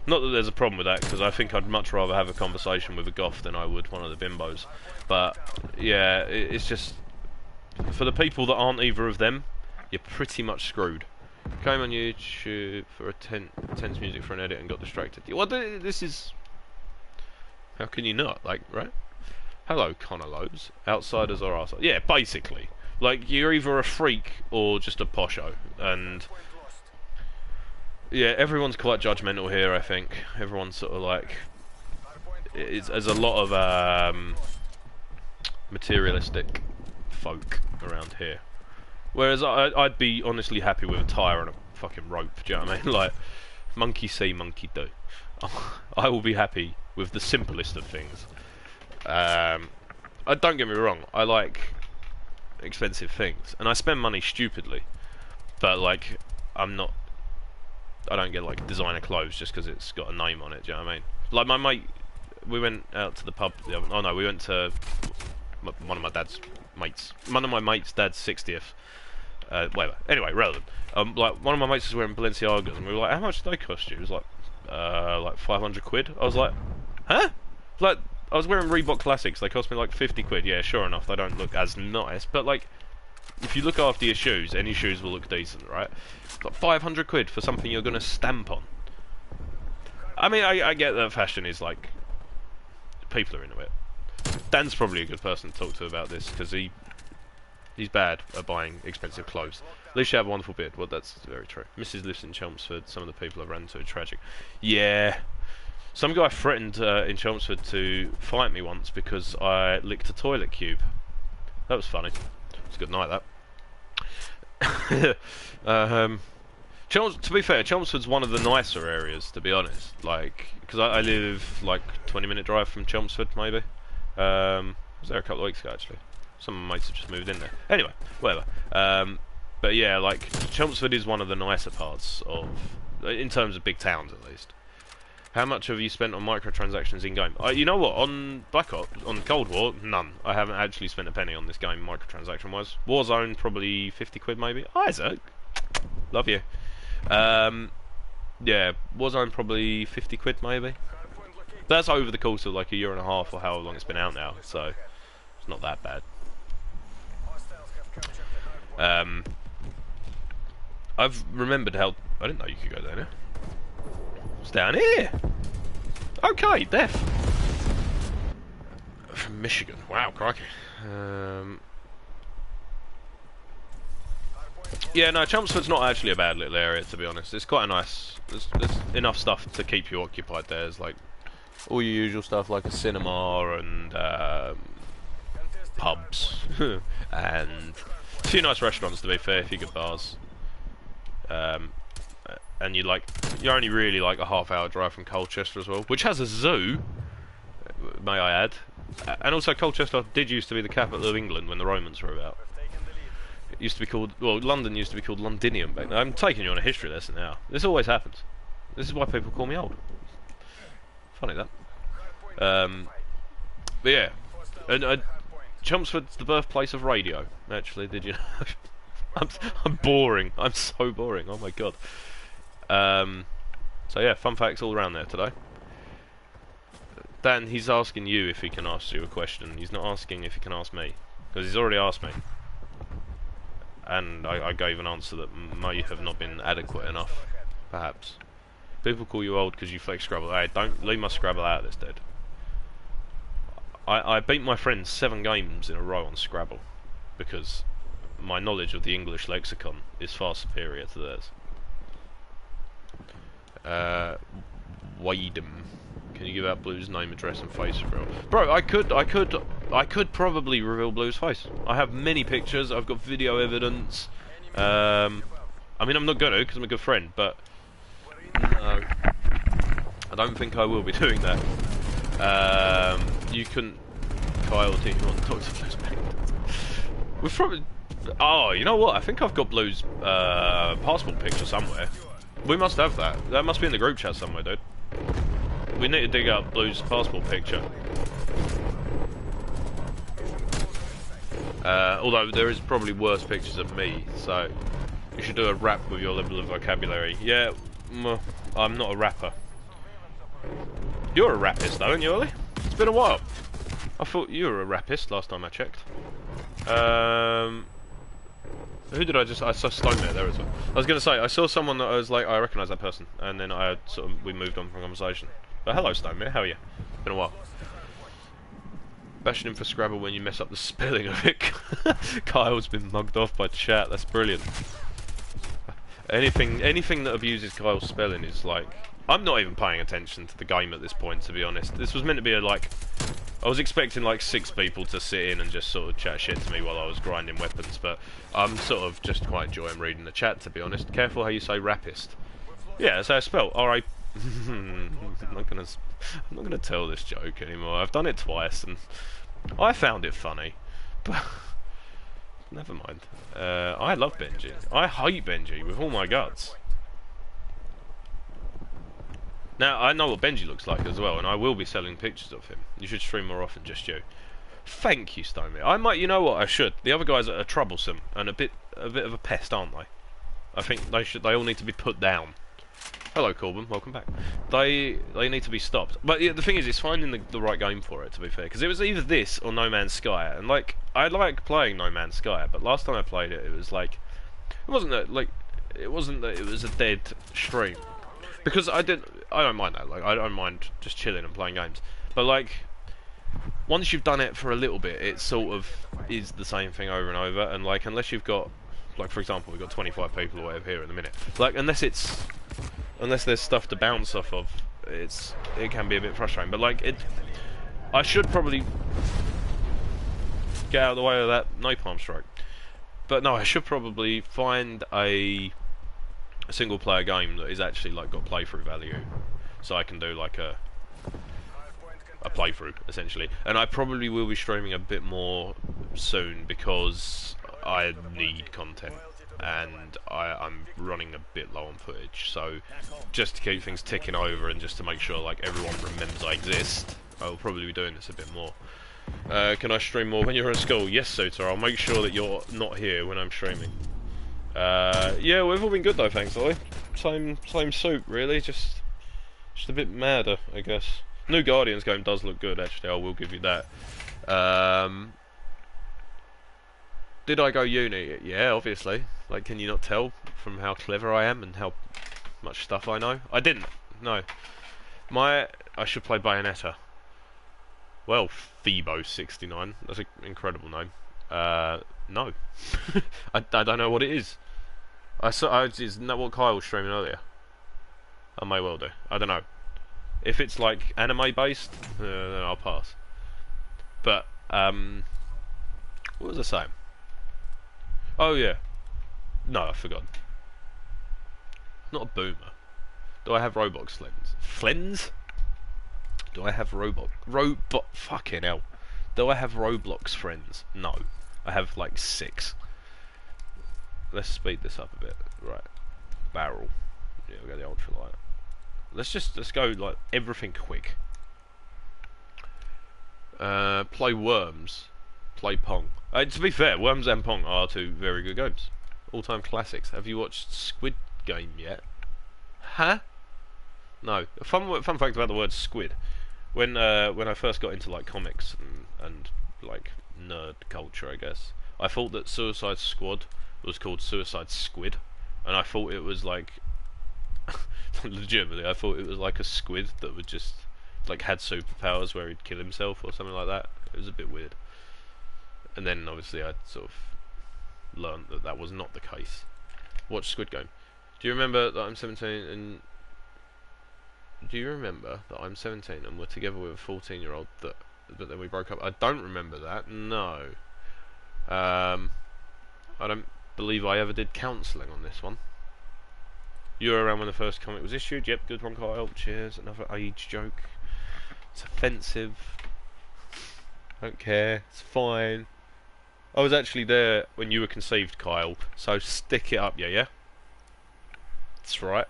Not that there's a problem with that, because I think I'd much rather have a conversation with a goth than I would one of the bimbos. But, yeah, it's just... For the people that aren't either of them, you're pretty much screwed. Came on YouTube for a tense music for an edit and got distracted. Well, this is... How can you not? Like, right? Hello, Connor Lowe's. Outsiders or arseholes. Yeah, basically. Like, you're either a freak or just a posho. And... yeah, everyone's quite judgmental here. I think everyone's sort of like, there's a lot of materialistic folk around here. Whereas I'd be honestly happy with a tyre and a fucking rope. Do you know what I mean? Like, monkey see, monkey do. I will be happy with the simplest of things. Don't get me wrong. I like expensive things, and I spend money stupidly. But like, I don't get like designer clothes just because it's got a name on it. Do you know what I mean? Like my mate, we went out to the pub. Oh no, we went to one of my mate's dad's 60th. Whatever. Anyway, relevant. Like one of my mates was wearing Balenciagas, and we were like, "How much did they cost you?" He was like 500 quid. I was like, "Huh?" Like, I was wearing Reebok Classics. They cost me like 50 quid. Yeah, sure enough, they don't look as nice, but like, if you look after your shoes, any shoes will look decent, right? But 500 quid for something you're gonna stamp on. I mean, I get that fashion is like, people are into it. Dan's probably a good person to talk to about this because he's bad at buying expensive clothes. At least you have a wonderful beard. Well, that's very true. Mrs. lives in Chelmsford. Some of the people I've run into are tragic. Yeah. Some guy threatened in Chelmsford to fight me once because I licked a toilet cube. That was funny. It was a good night, that. To be fair, Chelmsford's one of the nicer areas, to be honest. Like, because I live like 20-minute drive from Chelmsford, maybe. I was there a couple of weeks ago, actually. Some of my mates have just moved in there. Anyway, whatever. But yeah, like, Chelmsford is one of the nicer parts of, in terms of big towns at least. How much have you spent on microtransactions in game? You know what? On Black Ops, on Cold War, none. I haven't actually spent a penny on this game, microtransaction-wise. Warzone, probably 50 quid maybe. Isaac, love you. Yeah, Warzone probably 50 quid maybe. That's over the course of like a year and a half or how long it's been out now, so it's not that bad. I've remembered how... I didn't know you could go down here. It's down here! Okay, Def. From Michigan. Wow, crikey. Yeah, no, Chelmsford's not actually a bad little area, to be honest. It's quite a nice... There's enough stuff to keep you occupied there. There's like all your usual stuff like a cinema and pubs and a few nice restaurants, to be fair, a few good bars. And you're only really like a half-hour drive from Colchester as well, which has a zoo, may I add. And also Colchester did used to be the capital of England when the Romans were about. It used to be called, well, London used to be called Londinium back then. I'm taking you on a history lesson now. This always happens. This is why people call me old. Funny that. But yeah, and Chelmsford's the birthplace of radio. Actually, did you know? I'm boring. I'm so boring. Oh my god. So yeah, fun facts all around there today. Dan, he's asking you if he can ask you a question. He's not asking if he can ask me, because he's already asked me. And I gave an answer that may have not been adequate enough, perhaps. People call you old because you fake Scrabble. Hey, don't leave my Scrabble out of this, dude. I beat my friend 7 games in a row on Scrabble, because my knowledge of the English lexicon is far superior to theirs. Wadem. Can you give out Blue's name, address, and face reveal? Bro, I could probably reveal Blue's face. I have many pictures. I've got video evidence. I mean, I'm not gonna because I'm a good friend, but no, I don't think I will be doing that. You couldn't, Kyle, do you want to talk to Blue's parents? We've probably. Oh, you know what? I think I've got Blue's passport picture somewhere. We must have that. That must be in the group chat somewhere, dude. We need to dig up Blue's passport picture. Although there is probably worse pictures of me, so you should do a rap with your level of vocabulary. Yeah, I'm not a rapper. You're a rapist though, aren't you, Ollie? It's been a while. I thought you were a rapist last time I checked. Who did I saw Stonemayor there as well. I was going to say, I saw someone that I was like, I recognise that person, and then we moved on from conversation. But hello Stonemayor, how are you? Been a while. Bashing him for Scrabble when you mess up the spelling of it. Kyle's been mugged off by chat, that's brilliant. anything that abuses Kyle's spelling is like... I'm not even paying attention to the game at this point, to be honest. This was meant to be a, like... I was expecting like 6 people to sit in and just sort of chat shit to me while I was grinding weapons, but I'm sort of just quite enjoying reading the chat, to be honest. Careful how you say rapist. Yeah, that's how it's spelled. R-A... I'm not gonna tell this joke anymore. I've done it twice and I found it funny, but never mind. I love Benji. I hate Benji with all my guts. Now I know what Benji looks like as well, and I will be selling pictures of him. You should stream more often, just you. Thank you, Stomey. I might. You know what? I should. The other guys are troublesome and a bit of a pest, aren't they? I think they should. They all need to be put down. Hello, Corbin. Welcome back. They need to be stopped. But yeah, the thing is, it's finding the right game for it. To be fair, because it was either this or No Man's Sky, and like I like playing No Man's Sky, but last time I played it, it was like it wasn't that it was a dead stream, because I don't mind that. Like I don't mind just chilling and playing games, but like once you've done it for a little bit, it sort of is the same thing over and over. And like unless you've got, like for example, we've got 25 people or whatever here in the minute. Like unless there's stuff to bounce off of, it can be a bit frustrating. But like I should probably get out of the way of that napalm strike. But no, I should probably find a single player game that is actually like got playthrough value, so I can do like a playthrough essentially. And I probably will be streaming a bit more soon because I need content. And I'm running a bit low on footage, so just to keep things ticking over and just to make sure like everyone remembers I exist, I'll probably be doing this a bit more. Can I stream more when you're at school? Yes, Suter, I'll make sure that you're not here when I'm streaming. Yeah, we've all been good though, thanks Ollie. Same suit really, just a bit madder, I guess. New Guardians game does look good actually, I will give you that. Did I go uni? Yeah, obviously. Like, can you not tell from how clever I am and how much stuff I know? I didn't. No. I should play Bayonetta. Well, Phoebo69. That's an incredible name. No. I don't know what it is. Isn't that what Kyle was streaming earlier? I may well do. I don't know. If it's like anime based, then I'll pass. But, what was I saying? Oh yeah. No, I forgot. Not a boomer. Do I have Roblox friends? Friends? Do I have fucking hell. Do I have Roblox friends? No. I have like 6. Let's speed this up a bit. Right. Barrel. Yeah, we'll go the ultralight. Let's go like everything quick. Play Worms. Play Pong. To be fair, Worms and Pong are 2 very good games. All-time classics. Have you watched Squid Game yet? Huh? No. A fun fact about the word squid. When I first got into like comics and like nerd culture, I guess, I thought that Suicide Squad was called Suicide Squid, and I thought it was like legitimately, I thought it was like a squid that would just like had superpowers where he'd kill himself or something like that. It was a bit weird. And then obviously I sort of learned that that was not the case. Watch Squid Game. Do you remember that I'm 17 and we're together with a 14-year-old but then we broke up? I don't remember that. No. I don't believe I ever did counselling on this one. You were around when the first comic was issued. Yep, good one, Kyle. Cheers. Another age joke. It's offensive. Don't care. It's fine. I was actually there when you were conceived, Kyle, so stick it up, yeah? That's right.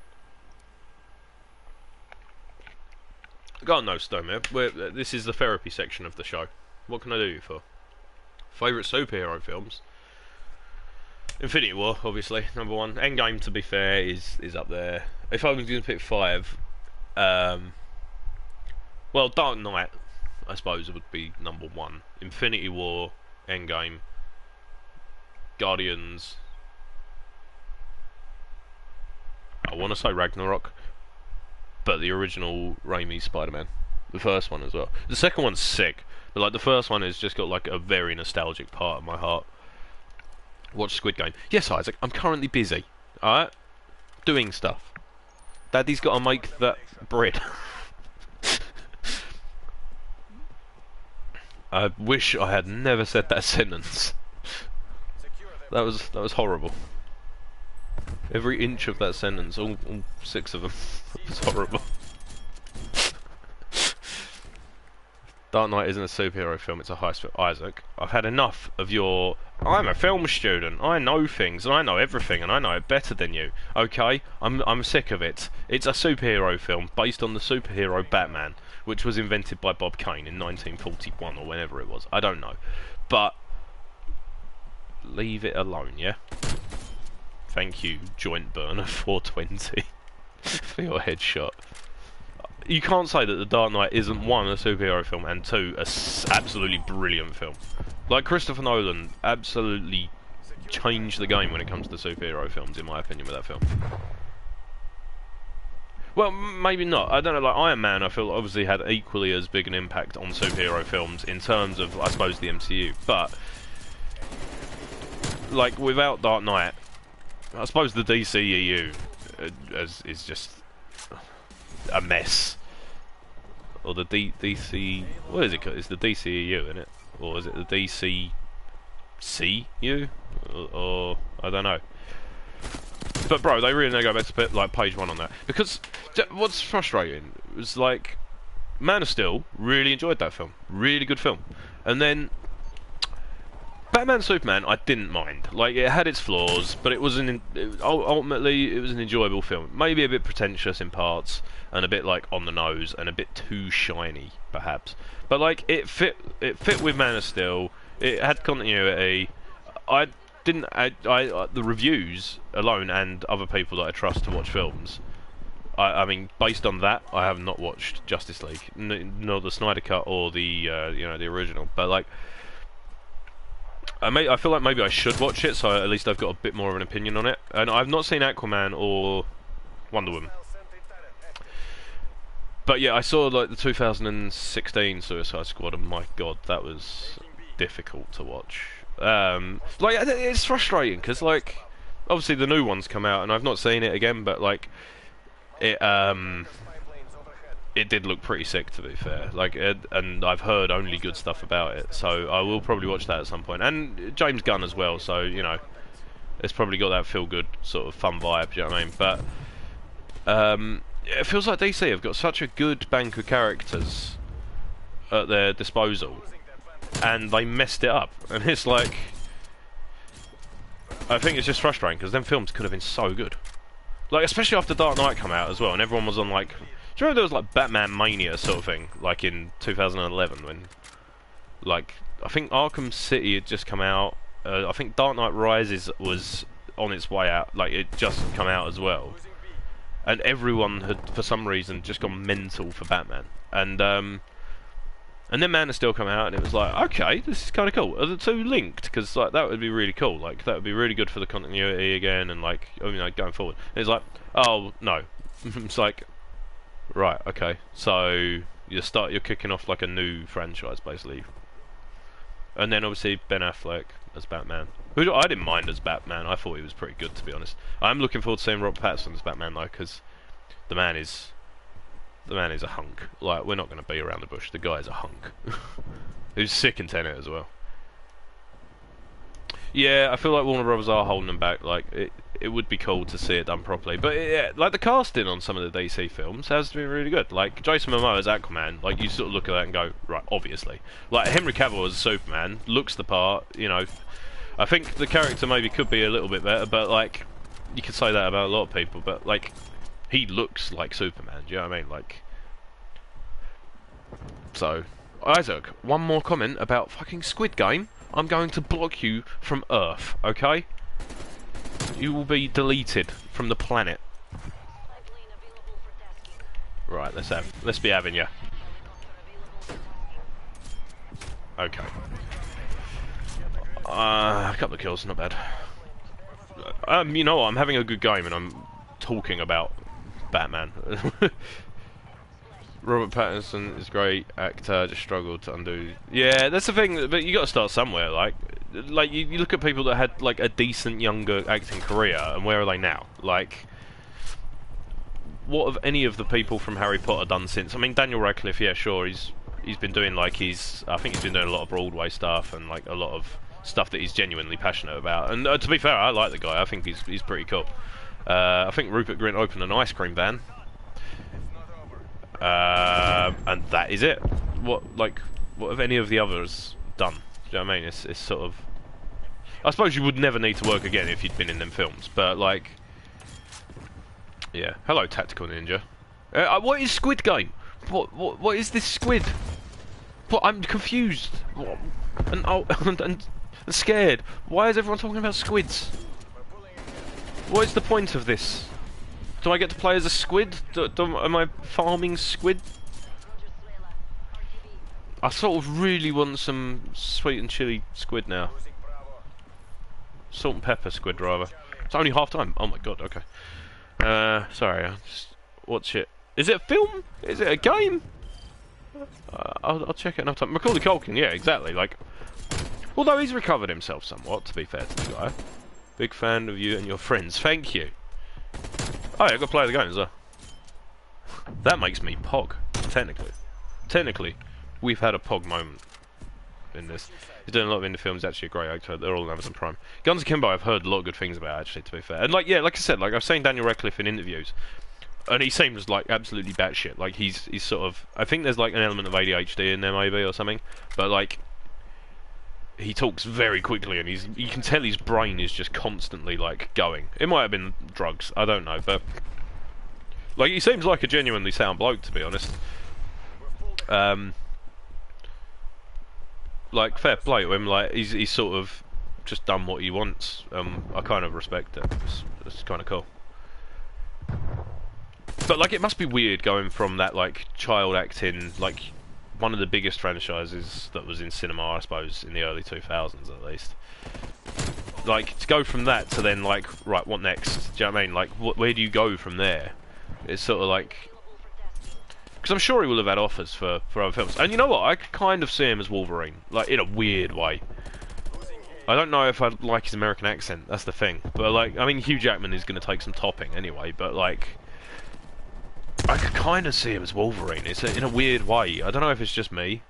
Got no Stomir. This is the therapy section of the show. What can I do you for? Favourite superhero films? Infinity War, obviously, number 1. Endgame, to be fair, is up there. If I was going to pick 5, well, Dark Knight, I suppose, would be number 1. Infinity War, Endgame, Guardians. I want to say Ragnarok, but the original Raimi Spider-Man, the first one as well. The second one's sick, but like the first one has just got like a very nostalgic part of my heart. Watch Squid Game. Yes, Isaac, I'm currently busy. Alright? doing stuff. Daddy's got to make that bread. I wish I had never said that sentence. That was horrible. Every inch of that sentence, all 6 of them, was horrible. Dark Knight isn't a superhero film, it's a heist film. Isaac, I've had enough of your... I'm a film student, I know things, and I know everything, and I know it better than you. Okay? I'm sick of it. It's a superhero film based on the superhero Batman, which was invented by Bob Kane in 1941, or whenever it was. I don't know. But... leave it alone, yeah? Thank you, Joint Burner 420, for your headshot. You can't say that The Dark Knight isn't, 1, a superhero film, and 2, a absolutely brilliant film. Like, Christopher Nolan absolutely changed the game when it comes to superhero films, in my opinion, with that film. Well, maybe not. I don't know, like, Iron Man, I feel, obviously had equally as big an impact on superhero films in terms of, I suppose, the MCU. But, like, without Dark Knight, I suppose the DCEU is just a mess. Or the DC... what is it called? It's the DCEU, isn't it? Or is it the DCCU? Or I don't know. But bro, they really need to go back to like page 1 on that. Because what's frustrating was like... Man of Steel, really enjoyed that film. Really good film. And then... Batman Superman, I didn't mind. Like, it had its flaws, but ultimately, it was an enjoyable film. Maybe a bit pretentious in parts, and a bit, like, on the nose, and a bit too shiny, perhaps. But, like, it fit with Man of Steel, it had continuity. The reviews alone, and other people that I trust to watch films, I mean, based on that, I have not watched Justice League. Nor the Snyder Cut, or the, you know, the original. But, like... I feel like maybe I should watch it, so at least I've got a bit more of an opinion on it. And I've not seen Aquaman or Wonder Woman. But yeah, I saw like the 2016 Suicide Squad, and my god, that was difficult to watch. Like, it's frustrating, because like, obviously the new one's come out, and I've not seen it again, but like, it did look pretty sick, to be fair. Like, and I've heard only good stuff about it, so I will probably watch that at some point. And James Gunn as well, so you know, it's probably got that feel-good sort of fun vibe. Do you know what I mean? But it feels like DC have got such a good bank of characters at their disposal, and they messed it up. And it's like, I think it's just frustrating because them films could have been so good. Like, especially after Dark Knight come out as well, and everyone was on like. Do you remember there was like Batman Mania sort of thing, like in 2011 when, like, I think Arkham City had just come out. I think Dark Knight Rises was on its way out, like it just come out as well, and everyone had for some reason just gone mental for Batman, and then Man of Steel come out, and it was like, okay, this is kind of cool. Are the two linked? Because like that would be really cool. Like that would be really good for the continuity again, and like, you know, going forward. And it's like, oh no, it's like. Right, okay. So you're kicking off like a new franchise basically. And then obviously Ben Affleck as Batman. Who I didn't mind as Batman. I thought he was pretty good, to be honest. I'm looking forward to seeing Robert Pattinson as Batman though, because the man is a hunk. Like, we're not going to beat around the bush. The guy is a hunk. Who's sick in Tenet as well. Yeah, I feel like Warner Brothers are holding them back. Like, it would be cool to see it done properly. But yeah, like the casting on some of the DC films has been really good. Like Jason Momoa as Aquaman, like you sort of look at that and go, right, obviously. Like Henry Cavill as Superman looks the part. You know, I think the character maybe could be a little bit better, but like you could say that about a lot of people. But like he looks like Superman. Do you know what I mean? Like, so Isaac, one more comment about fucking Squid Game. I'm going to block you from Earth, okay? You will be deleted from the planet. Right, let's be having you. Okay. A couple of kills, not bad. You know what, I'm having a good game and I'm talking about Batman. Robert Pattinson is great actor, just struggled to undo. Yeah, that's the thing, but you got to start somewhere. Like you look at people that had like a decent younger acting career, and where are they now? Like, what have any of the people from Harry Potter done since? I mean, Daniel Radcliffe, yeah, sure, he's been doing like I think he's been doing a lot of Broadway stuff and like a lot of stuff that he's genuinely passionate about. And to be fair, I like the guy. I think he's pretty cool. I think Rupert Grint opened an ice cream van, and that is it. What have any of the others done? Do you know what I mean? It's sort of. I suppose you would never need to work again if you'd been in them films, but like, yeah. Hello, Tactical Ninja. What is Squid Game? What is this squid? What? I'm confused. What? And scared. Why is everyone talking about squids? What is the point of this? Do I get to play as a squid? Am I farming squid? I sort of really want some sweet and chili squid now. Salt and pepper squid, rather. It's only half time. Oh my god, okay. Sorry, I'll just watch it. Is it a film? Is it a game? I'll check it another time. Macaulay Culkin, yeah, exactly. Like, although he's recovered himself somewhat, to be fair to the guy. Big fan of you and your friends. Thank you. Oh yeah, I got to play the game as well. That makes me Pog, technically. Technically, we've had a Pog moment in this. He's doing a lot of indie films, actually a great actor. They're all on Amazon Prime. Guns Akimbo I've heard a lot of good things about, actually, to be fair. And like, yeah, like I said, like I've seen Daniel Radcliffe in interviews, and he seems like absolutely batshit. Like he's sort of, I think there's like an element of ADHD in there maybe or something, but like he talks very quickly, and you can tell his brain is just constantly like going. It might have been drugs, I don't know, but like he seems like a genuinely sound bloke, to be honest. Like fair play to him. Like he's sort of just done what he wants. I kind of respect it. It's kind of cool. But like, it must be weird going from that like child acting, like one of the biggest franchises that was in cinema, I suppose, in the early 2000s at least. Like to go from that to then like, right, what next? Do you know what I mean? Like, where do you go from there? It's sort of like, because I'm sure he will have had offers for other films. And you know what? I could kind of see him as Wolverine, like in a weird way. I don't know if I like his American accent. That's the thing. But like, I mean, Hugh Jackman is going to take some topping anyway. But like, I could kind of see him as Wolverine. It's in a weird way. I don't know if it's just me.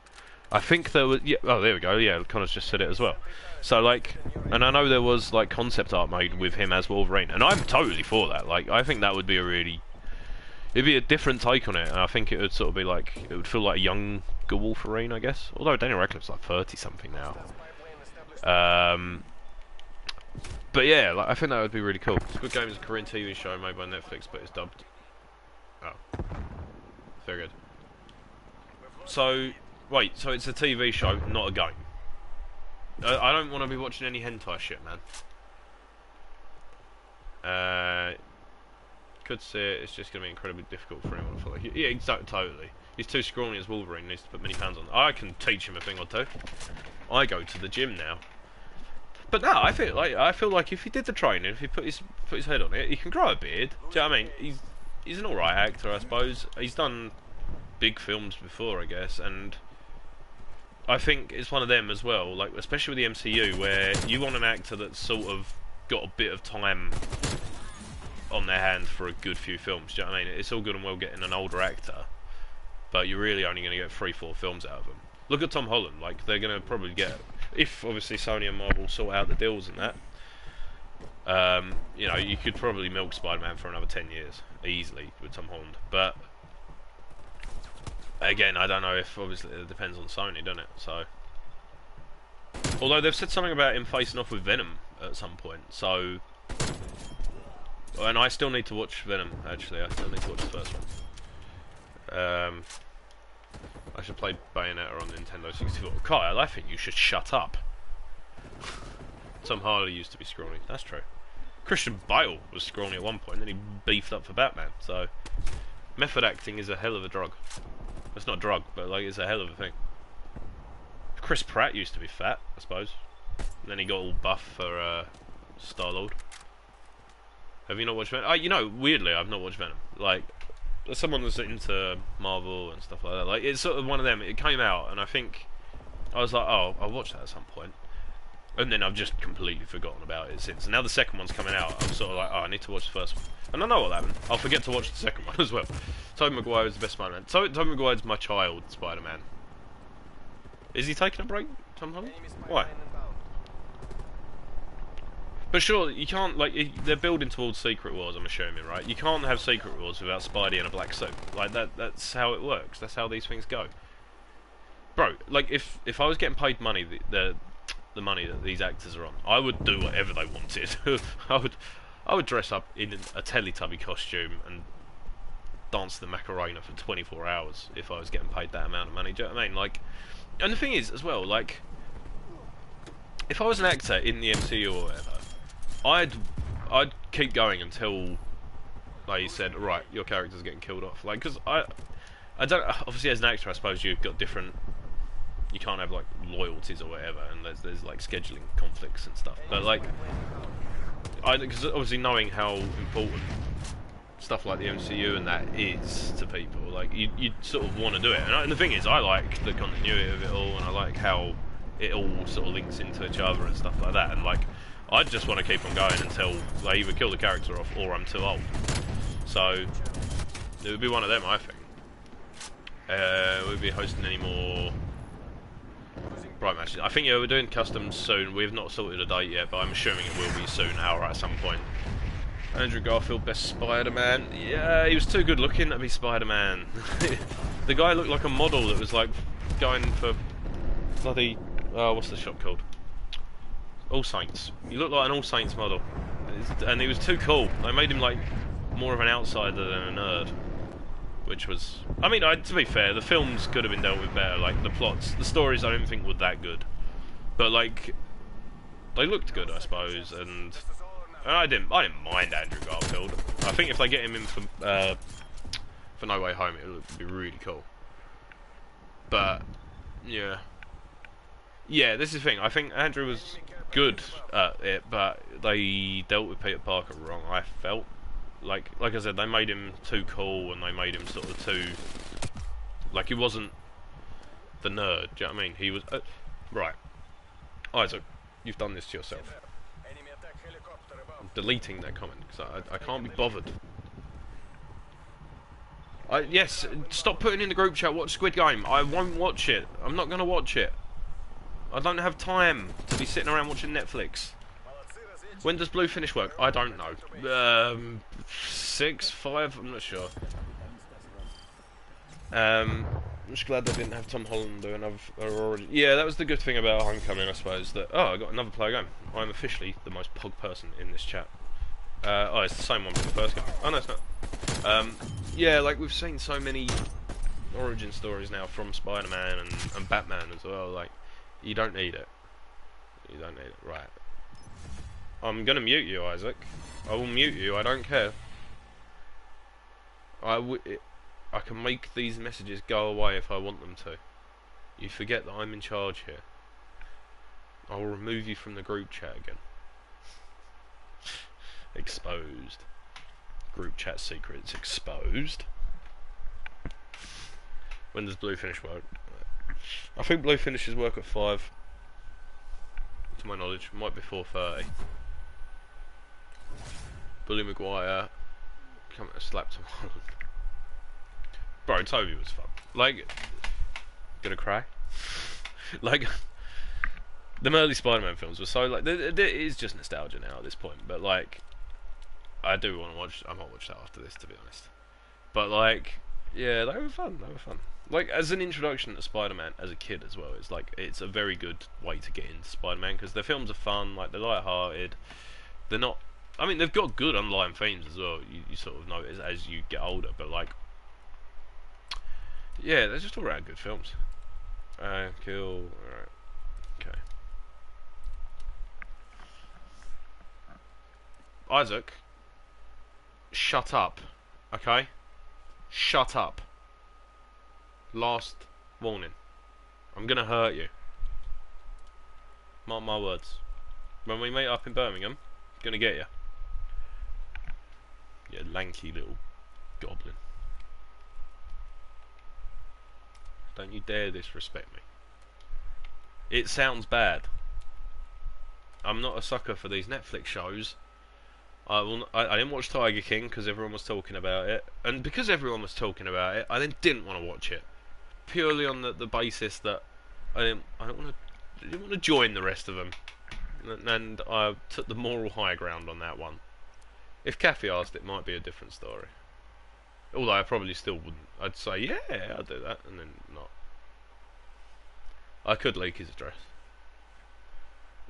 I think there was. Yeah, oh, there we go. Yeah, Connor's just said it as well. So like, and I know there was like concept art made with him as Wolverine, and I'm totally for that. Like, I think that would be a really. It'd be a different take on it, and I think it would sort of be like, it would feel like a younger Wolverine, I guess. Although Daniel Radcliffe's like 30-something now. But yeah, like, I think that would be really cool. Squid Game is a Korean TV show made by Netflix, but it's dubbed. Oh, very good. So, wait, so it's a TV show, not a game. I don't want to be watching any hentai shit, man. Could see it. It's just going to be incredibly difficult for him. I feel like. Yeah, exactly, totally. He's too scrawny as Wolverine. Needs to put many pounds on. I can teach him a thing or two. I go to the gym now. But no, I feel like if he did the training, if he put his head on it, he can grow a beard. Do you know what I mean? He's an alright actor, I suppose. He's done big films before, I guess, and I think it's one of them as well. Like, especially with the MCU, where you want an actor that's sort of got a bit of time on their hands for a good few films. Do you know what I mean? It's all good and well getting an older actor, but you're really only going to get 3-4 films out of them. Look at Tom Holland. Like, they're going to probably get, if obviously Sony and Marvel sort out the deals and that, you know, you could probably milk Spider-Man for another 10 years easily with Tom Holland. But again, I don't know if, obviously it depends on Sony, doesn't it? So, although they've said something about him facing off with Venom at some point, so. And I still need to watch Venom, actually. I still need to watch the first one. I should play Bayonetta on Nintendo 64. Kyle, I think you should shut up. Tom Hardy used to be scrawny. That's true. Christian Bale was scrawny at one point, then he beefed up for Batman. So, method acting is a hell of a drug. It's not a drug, but like, it's a hell of a thing. Chris Pratt used to be fat, I suppose. And then he got all buff for Star-Lord. Have you not watched Venom? You know, weirdly, I've not watched Venom. Like, as someone that's into Marvel and stuff like that, like, it's sort of one of them. It came out, and I think I was like, oh, I'll watch that at some point. And then I've just completely forgotten about it since. Now the second one's coming out, I'm sort of like, oh, I need to watch the first one. And I know what'll happen. I'll forget to watch the second one as well. Tobey Maguire is the best Spider-Man. Tobey Maguire's my child Spider-Man. Is he taking a break, Tom Holland? Why? But sure, you can't, like, they're building towards Secret Wars, I'm assuming, right? You can't have Secret Wars without Spidey in a black suit. Like, that's how it works. That's how these things go. Bro, like, if I was getting paid money, the money that these actors are on, I would do whatever they wanted. I would dress up in a Teletubby costume and dance the Macarena for 24 hours if I was getting paid that amount of money. Do you know what I mean? Like, and the thing is, as well, like, if I was an actor in the MCU or whatever, I'd keep going until they said, right, your character's getting killed off. Like, because I don't, obviously as an actor, I suppose you've got different, you can't have like loyalties or whatever, and there's like scheduling conflicts and stuff. But like, because obviously knowing how important stuff like the MCU and that is to people, like you sort of want to do it. And the thing is, I like the continuity of it all, and I like how it all sort of links into each other and stuff like that. And like, I just want to keep on going until they either kill the character off or I'm too old. So it would be one of them, I think. We'll be hosting any more Bright matches. I think, yeah, we're doing customs soon. We've not sorted a date yet, but I'm assuming it will be soon, or at some point. Andrew Garfield, best Spider-Man. Yeah, he was too good looking to be Spider-Man. The guy looked like a model that was like going for bloody, what's the shop called? All Saints. He looked like an All Saints model, and he was too cool. They made him like more of an outsider than a nerd, which was, I mean, to be fair, the films could have been dealt with better. Like the plots, the stories, I don't think were that good, but like they looked good, I suppose, and I didn't mind Andrew Garfield. I think if they get him in for No Way Home, it would be really cool. But yeah, this is the thing. I think Andrew was good at it, but they dealt with Peter Parker wrong, I felt. Like I said, they made him too cool, and they made him sort of too, like, he wasn't the nerd. Do you know what I mean? He was right. Isaac, you've done this to yourself. I'm deleting that comment because I can't be bothered. Yes, stop putting in the group chat. Watch Squid Game. I won't watch it. I'm not gonna watch it. I don't have time to be sitting around watching Netflix. When does Blue Finish work? I don't know. 6, 5, I'm not sure. I'm just glad they didn't have Tom Holland do another origin. Yeah, that was the good thing about Homecoming, I suppose. That I got another player going. I'm officially the most pog person in this chat. It's the same one from the first game. Oh no, it's not. Yeah, like we've seen so many origin stories now from Spider-Man and Batman as well. Like, you don't need it. You don't need it, right? I'm gonna mute you, Isaac. I will mute you, I don't care. I can make these messages go away if I want them to. You forget that I'm in charge here. I will remove you from the group chat again. Exposed. Group chat secrets exposed. When does Blue Finish work? I think Blue Finishes work at 5. To my knowledge, might be 4:30. Bully Maguire, come and slap Tom Holland. Bro, Toby was fun. Like, gonna cry? Like, the early Spider-Man films were so, like, it is just nostalgia now at this point, but like, I do want to watch, I might watch that after this, to be honest. But like, yeah, they were fun, Like, as an introduction to Spider-Man as a kid as well, it's like, it's a very good way to get into Spider-Man, because their films are fun, like, they're light-hearted, they're not, I mean, they've got good underlying themes as well, you sort of notice as you get older, but like, yeah, they're just all around good films. Cool, alright, okay. Isaac, shut up, okay? Shut up. Last warning. I'm gonna hurt you. Mark my words. When we meet up in Birmingham, I'm gonna get you. You lanky little goblin. Don't you dare disrespect me. It sounds bad. I'm not a sucker for these Netflix shows. I didn't watch Tiger King because everyone was talking about it, and because everyone was talking about it, I then didn't want to watch it purely on the basis that I didn't want to join the rest of them, and I took the moral high ground on that one. If Kathy asked, it might be a different story. Although I probably still wouldn't. I'd say yeah, I'd do that, and then not. I could leak his address.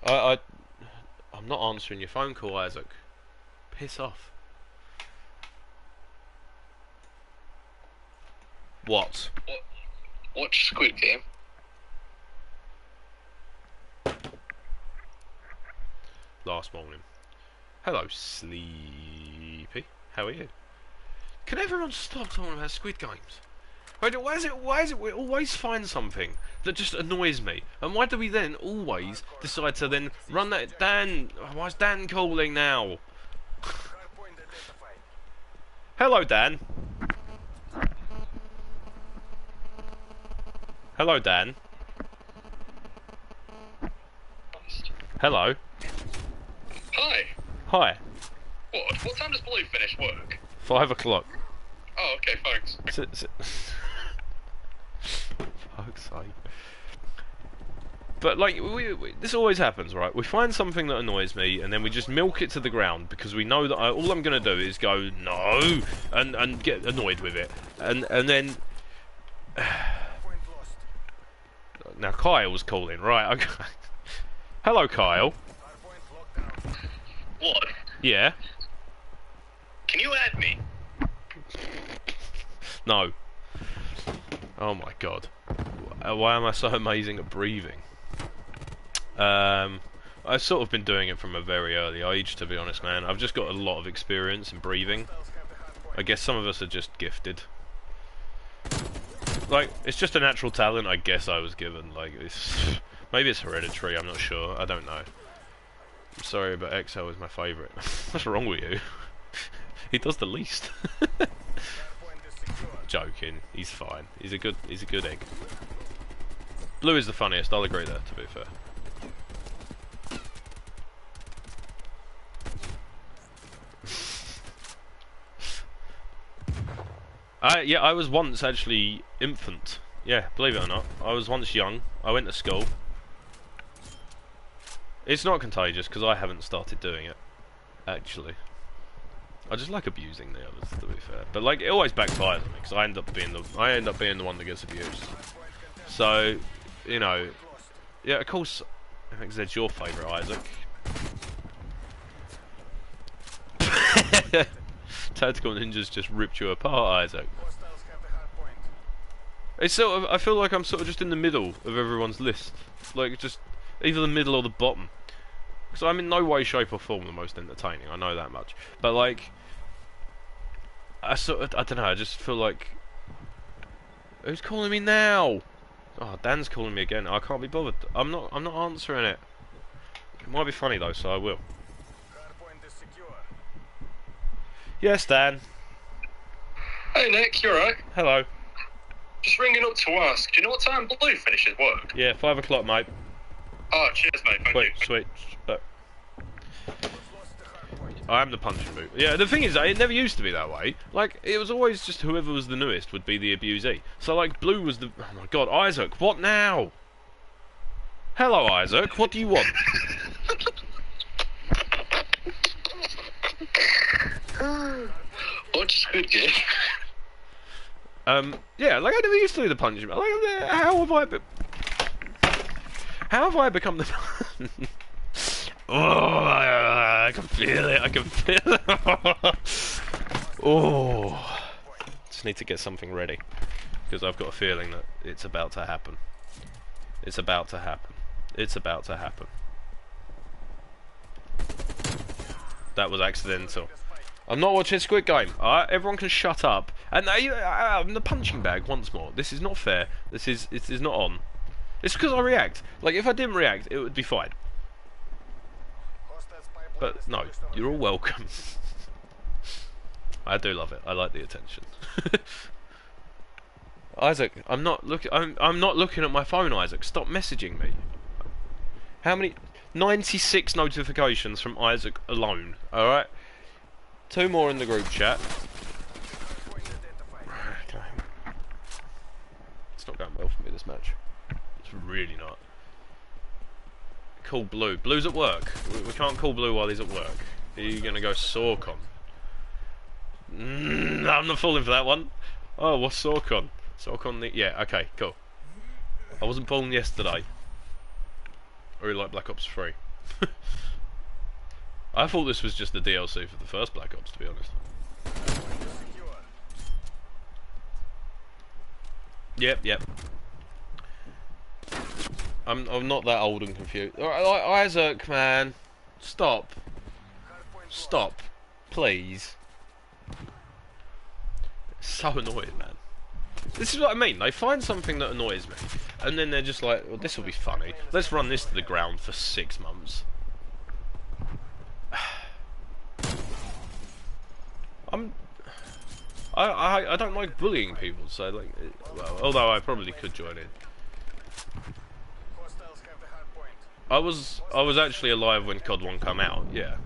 I'm not answering your phone call, Isaac. Piss off. What? Watch Squid Game. Last morning. Hello, Sleepy. How are you? Can everyone stop talking about Squid Games? Why is it we always find something that just annoys me? And why do we then always decide to then run that... Dan! Why is Dan calling now? Hello, Dan. Hello, Dan. Hello. Hi. Hi. What time does Blue finish work? 5 o'clock. Oh, okay, thanks. Fuck's sake. But like, this always happens, right? We find something that annoys me, and then we just milk it to the ground because we know that all I'm gonna do is go no, and get annoyed with it, and then. Now Kyle's calling, right? Okay. Hello, Kyle. What? Yeah. Can you add me? No. Oh my god. Why am I so amazing at breathing? I've sort of been doing it from a very early age, to be honest, man. I've just got a lot of experience in breathing. I guess some of us are just gifted. Like, it's just a natural talent I guess I was given. Like, maybe it's hereditary, I'm not sure. I don't know. I'm sorry, but XL is my favourite. What's wrong with you? He does the least. Joking. He's fine. He's a good egg. Blue is the funniest. I'll agree there. To be fair. Yeah, I was once actually infant. Yeah, believe it or not, I was once young. I went to school. It's not contagious because I haven't started doing it. Actually. I just like abusing the others, to be fair. But like, it always backfires on me because I end up being the one that gets abused. So, you know, yeah, of course, I think Zed's your favourite, Isaac. Tactical Ninjas just ripped you apart, Isaac. It's sort of, I feel like I'm sort of just in the middle of everyone's list, like just either the middle or the bottom. Because I'm in no way, shape, or form the most entertaining. I know that much. But like, I don't know. I just feel like, who's calling me now? Oh, Dan's calling me again. I can't be bothered. I'm not answering it. It might be funny though, so I will. Yes, Dan. Hey Nick, you alright? Hello. Just ringing up to ask, do you know what time Blue finishes work? Yeah, 5 o'clock, mate. Oh, cheers mate, thank you. Sweet. I am the punching boot. Yeah, the thing is, it never used to be that way. Like, it was always just whoever was the newest would be the abusee. So, like, Blue was the... Oh my god, Isaac, what now? Hello, Isaac, what do you want? Watch Squid Game. Yeah, like, I never used to do the punching. Like, how have I become the... Oh, I can feel it. I can feel it. Oh, just need to get something ready because I've got a feeling that it's about to happen. It's about to happen. It's about to happen. That was accidental. I'm not watching Squid Game. Alright, everyone can shut up. And I'm the punching bag once more. This is not fair. This is not on. It's because I react. Like, if I didn't react, it would be fine. But no, you're all welcome. I do love it. I like the attention. Isaac, I'm not looking at my phone, Isaac. Stop messaging me. How many? 96 notifications from Isaac alone. Alright? 2 more in the group chat. Okay. It's not going well for me this match. It's really not. Call Blue. Blue's at work. We can't call Blue while he's at work. Are you going to go Sorcon? I'm not falling for that one. Oh, what's Sorcon? Sorcon, yeah, okay, cool. I wasn't born yesterday. I really like Black Ops 3. I thought this was just the DLC for the first Black Ops, to be honest. Yep. I'm not that old and confused. Isaac, man, stop, please. So annoying, man. This is what I mean. They find something that annoys me, and then they're just like, "Well, this will be funny. Let's run this to the ground for 6 months." I don't like bullying people, so like, well, although I probably could join in. I was actually alive when COD 1 come out, yeah.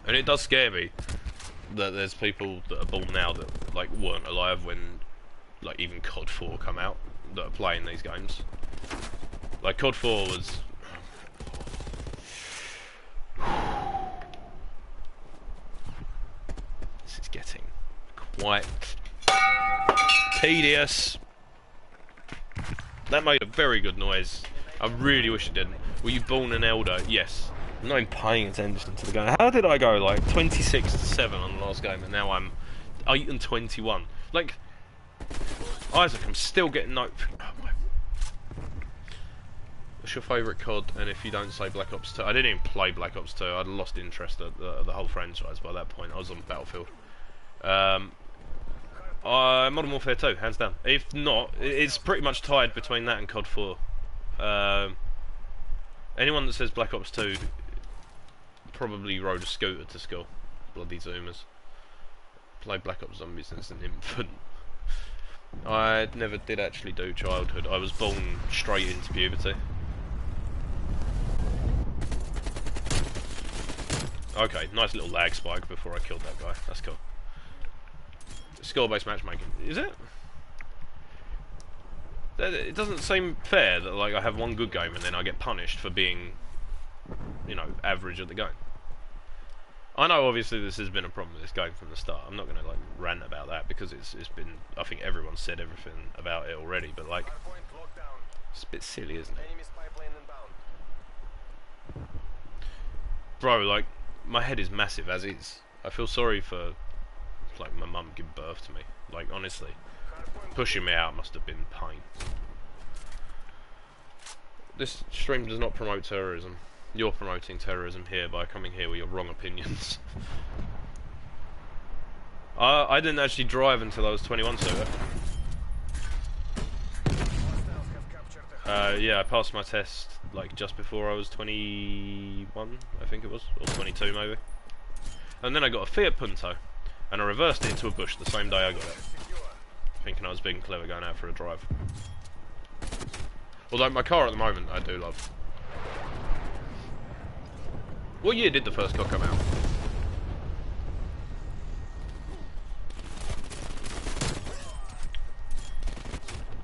And it does scare me that there's people that are born now that like weren't alive when like even COD 4 come out that are playing these games. Like COD 4 was this is getting quite tedious. That made a very good noise. I really wish it didn't. Were you born an elder? Yes. I'm not even paying attention to the game. How did I go like 26-7 on the last game and now I'm 8-21? Like, Isaac, I'm still getting no. Oh my. What's your favourite COD? And if you don't say Black Ops 2, I didn't even play Black Ops 2. I'd lost interest at the whole franchise by that point. I was on Battlefield. Modern Warfare 2, hands down. If not, it's pretty much tied between that and COD 4. Anyone that says Black Ops 2 probably rode a scooter to school. Bloody Zoomers. Played Black Ops Zombies as an infant. I never did actually do childhood. I was born straight into puberty. Okay, nice little lag spike before I killed that guy. That's cool. Score-based matchmaking. Is it? It doesn't seem fair that like I have one good game and then I get punished for being, you know, average at the game. I know obviously this has been a problem with this game from the start. I'm not going to like rant about that because it's been, I think everyone's said everything about it already, but like it's a bit silly, isn't it? Bro, like my head is massive as is. I feel sorry for like my mum giving birth to me. Like honestly, pushing me out must have been pain. This stream does not promote terrorism. You're promoting terrorism here by coming here with your wrong opinions. I didn't actually drive until I was 21, so yeah, I passed my test like just before I was 21, I think it was, or 22 maybe. And then I got a Fiat Punto, and I reversed it into a bush the same day I got it, thinking I was being clever going out for a drive. Although my car at the moment I do love. What year did the first COD come out?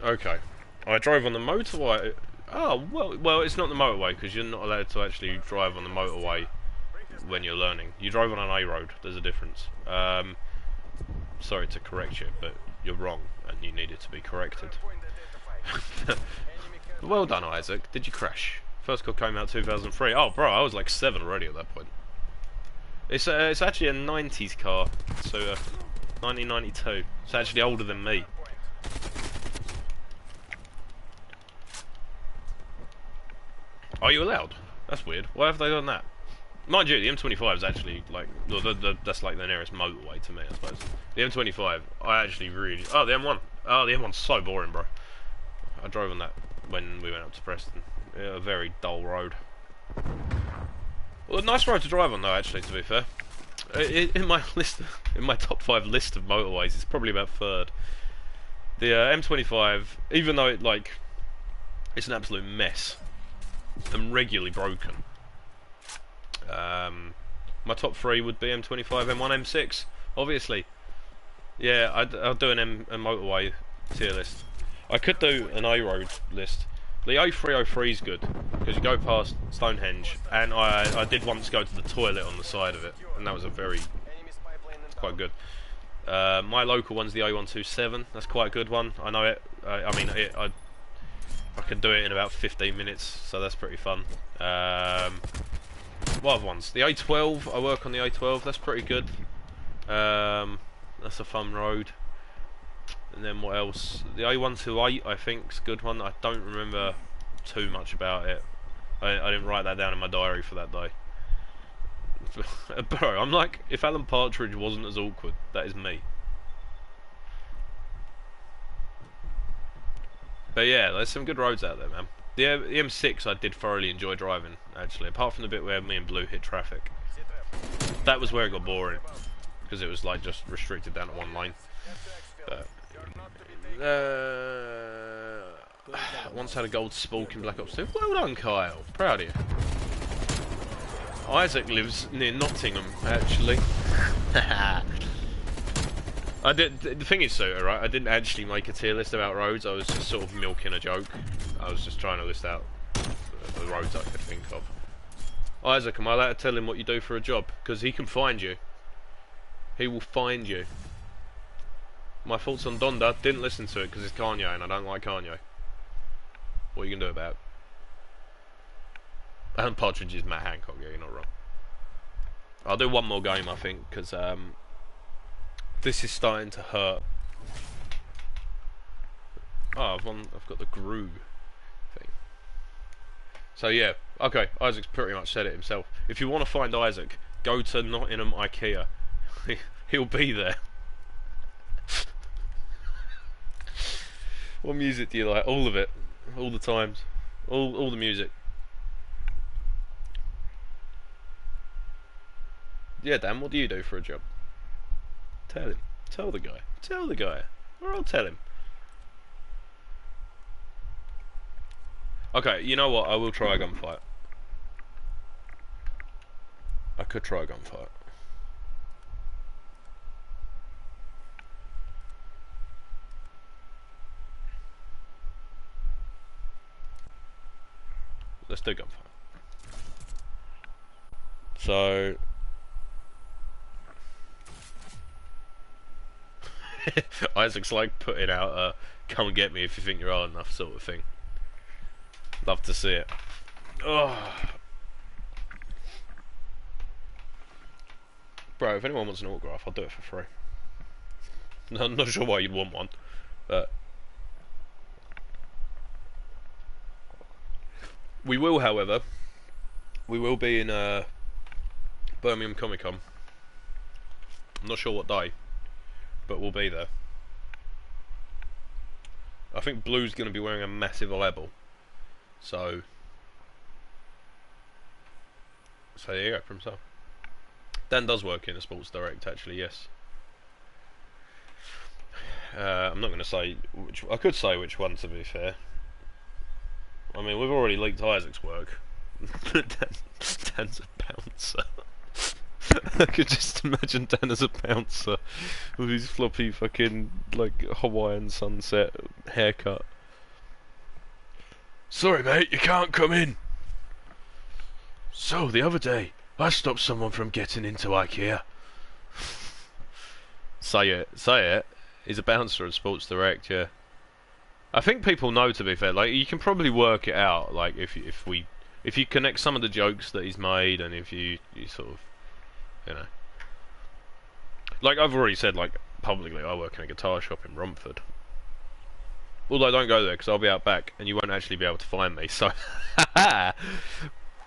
Okay. I drove on the motorway. Oh, well, it's not the motorway because you're not allowed to actually drive on the motorway when you're learning. You drove on an A road. There's a difference. Sorry to correct you, but you're wrong and you needed to be corrected. Well done, Isaac. Did you crash? First COD came out 2003. Oh, bro, I was like 7 already at that point. It's actually a 90s car, so 1992. It's actually older than me. Are you allowed? That's weird. Why have they done that? Mind you, the M25 is actually like that's like the nearest motorway to me, I suppose. The M25, I actually really. Oh, the M1. Oh, the M1's so boring, bro. I drove on that when we went up to Preston. Yeah, a very dull road. Well, a nice road to drive on, though. Actually, to be fair, in my list, in my top 5 list of motorways, it's probably about 3rd. The M25, even though it's an absolute mess. and regularly broken. My top 3 would be M25, M1, M6, obviously. Yeah, I'll do a motorway tier list. I could do an A-road list. The A303 is good, because you go past Stonehenge, and I did once go to the toilet on the side of it, and that was quite good. My local one's the A127, that's quite a good one. I know it, I can do it in about 15 minutes, so that's pretty fun. What other ones? The A12, I work on the A12, that's pretty good. That's a fun road. And then what else? The A128 I think's a good one. I don't remember too much about it. I didn't write that down in my diary for that day. Bro, I'm like, if Alan Partridge wasn't as awkward, that is me. But yeah, there's some good roads out there, man. The M6 I did thoroughly enjoy driving, actually, apart from the bit where me and Blue hit traffic. That was where it got boring, because it was like just restricted down to one lane. But once had a gold spork in Black Ops 2. Well done, Kyle. Proud of you. Isaac lives near Nottingham, actually. I did. The thing is, Suter, right? I didn't actually make a tier list about roads. I was just sort of milking a joke. I was just trying to list out the roads I could think of. Isaac, am I allowed to tell him what you do for a job? Because he can find you. He will find you. My thoughts on Donda, didn't listen to it because it's Kanye and I don't like Kanye. What are you going to do about it? Alan Partridge is Matt Hancock, yeah, you're not wrong. I'll do one more game, I think, because this is starting to hurt. Oh, I've got the Gru thing. So yeah, okay, Isaac's pretty much said it himself. If you want to find Isaac, go to Nottingham IKEA. He'll be there. What music do you like? All of it. All the times. All the music. Yeah, Dan, what do you do for a job? Tell him. Tell the guy. Tell the guy. Or I'll tell him. Okay, you know what? I will try a gunfight. I could try a gunfight. Let's do gunfight. So Isaac's like putting out a "come and get me if you think you're hard enough" sort of thing. Love to see it. Oh. Bro, if anyone wants an autograph, I'll do it for free. I'm not sure why you'd want one, but we will, however, we will be in Birmingham Comic Con. I'm not sure what day, but we'll be there. I think Blue's going to be wearing a massive label, so there you go for himself. Dan does work in a Sports Direct, actually, yes. I'm not going to say which. I could say which one, to be fair. I mean, we've already leaked Isaac's work. Dan's a bouncer. I could just imagine Dan as a bouncer with his floppy fucking like Hawaiian sunset haircut. Sorry mate, you can't come in. So the other day I stopped someone from getting into IKEA. Say it. He's a bouncer at Sports Direct, yeah. I think people know, to be fair. Like, you can probably work it out. Like, if you connect some of the jokes that he's made, and if you sort of, you know, like I've already said, like publicly, I work in a guitar shop in Romford. Although don't go there because I'll be out back, and you won't actually be able to find me. So,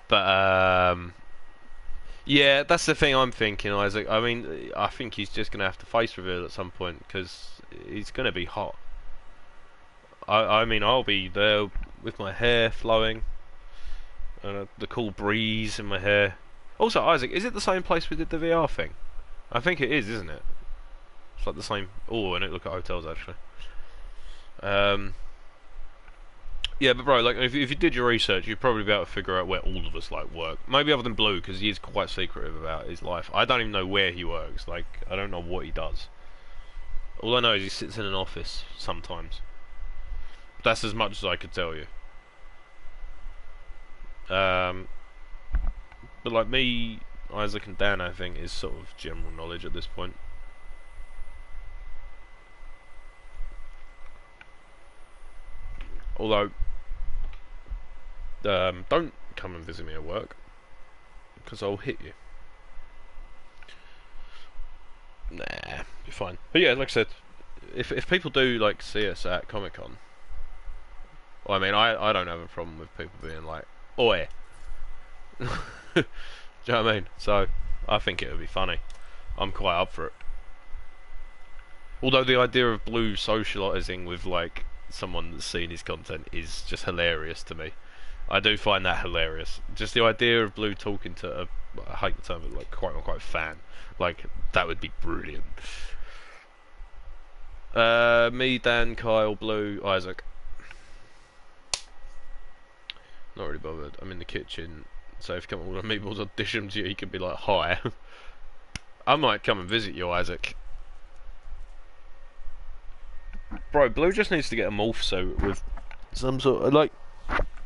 but yeah, that's the thing I'm thinking, Isaac. I mean, I think he's just gonna have to face reveal at some point because he's gonna be hot. I mean, I'll be there with my hair flowing, and the cool breeze in my hair. Also, Isaac, is it the same place we did the VR thing? I think it is, isn't it? It's like the same. Oh, and look at hotels actually. Yeah, but bro, like if you did your research, you'd probably be able to figure out where all of us like work. Maybe other than Blue, because he is quite secretive about his life. I don't even know where he works. Like I don't know what he does. All I know is he sits in an office sometimes. That's as much as I could tell you. But like me, Isaac and Dan, I think is sort of general knowledge at this point. Although, don't come and visit me at work, because I'll hit you. Nah, be fine. But yeah, like I said, if people do like see us at Comic-Con, well, I mean, I don't have a problem with people being like, "Oi," do you know what I mean? So I think it would be funny. I'm quite up for it. Although the idea of Blue socialising with like someone that's seen his content is just hilarious to me. I do find that hilarious. Just the idea of Blue talking to a, I hate the term, but like quote unquote fan, like that would be brilliant. Me, Dan, Kyle, Blue, Isaac. Not really bothered. I'm in the kitchen, so if you come with meatballs, I'll dish them to you. You could be like, hi. I might come and visit you, Isaac. Bro, Blue just needs to get a morph suit with some sort of, like,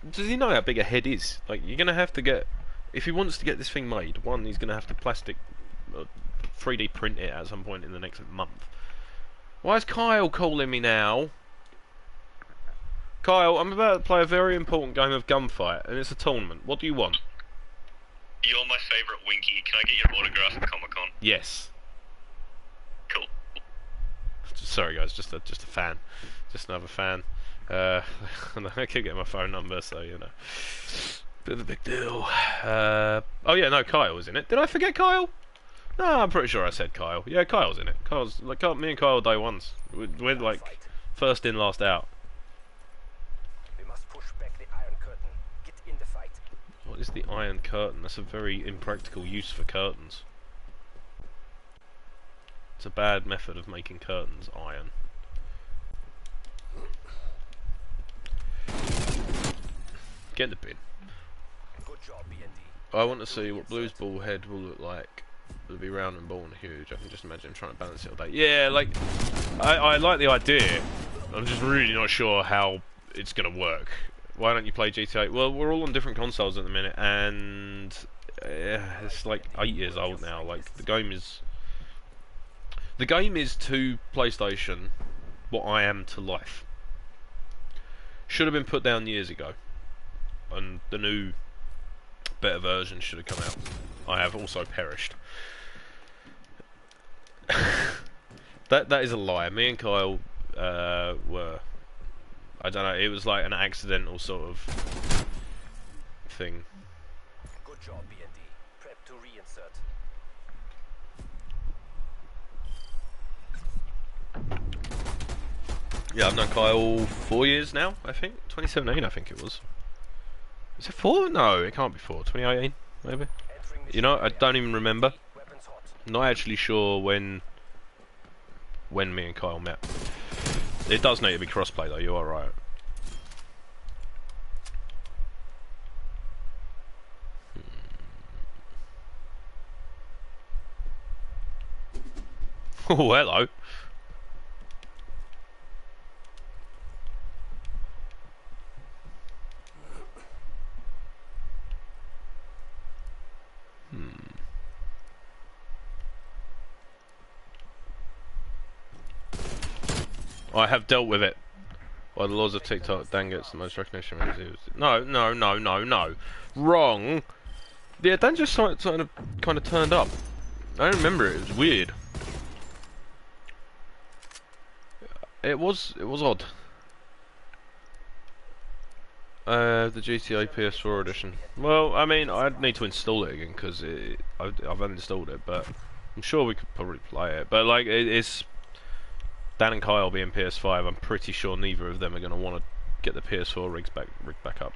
does he know how big a head is? Like, you're gonna have to get, if he wants to get this thing made, one, he's gonna have to 3D print it at some point in the next month. Why is Kyle calling me now? Kyle, I'm about to play a very important game of Gunfight, and it's a tournament. What do you want? You're my favourite Winky. Can I get your autograph at Comic-Con? Yes. Cool. Sorry guys, just a fan. Just another fan. I keep getting my phone number, so you know. Bit of a big deal. Oh yeah, no, Kyle was in it. Did I forget Kyle? No, I'm pretty sure I said Kyle. Yeah, Kyle's in it. Kyle's like me and Kyle day ones. We're like first in, last out. We must push back the Iron Curtain. Get in the fight. What is the Iron Curtain? That's a very impractical use for curtains. It's a bad method of making curtains, iron. Get in the bin. Good job, BND. I want to see what Blue's ball head will look like. It'll be round and ball and huge. I can just imagine him trying to balance it all day. Yeah, like, I like the idea. I'm just really not sure how it's going to work. Why don't you play GTA? Well, we're all on different consoles at the minute, and it's like 8 years old now. Like, the game is to PlayStation what I am to life. Should have been put down years ago, and the new, better version should have come out. I have also perished. That is a lie. Me and Kyle were, I don't know, it was like an accidental sort of thing. Good job, BND. Prep to reinsert. Yeah, I've known Kyle 4 years now, I think. 2017, I think it was. Is it 4? No, it can't be 4. 2018, maybe? You know, I don't even remember. Not actually sure when me and Kyle met. It does need to be crossplay though, you are right. Oh, hello. I have dealt with it. By the laws of TikTok, Dan gets the most recognition. No. Wrong. Yeah, Dan just kind of turned up. I don't remember it. It was weird. It was odd. The GTA PS4 edition. Well, I mean, I'd need to install it again because I've uninstalled it, but I'm sure we could probably play it. But like, it's Dan and Kyle being PS5. I'm pretty sure neither of them are going to want to get the PS4 rigged back up.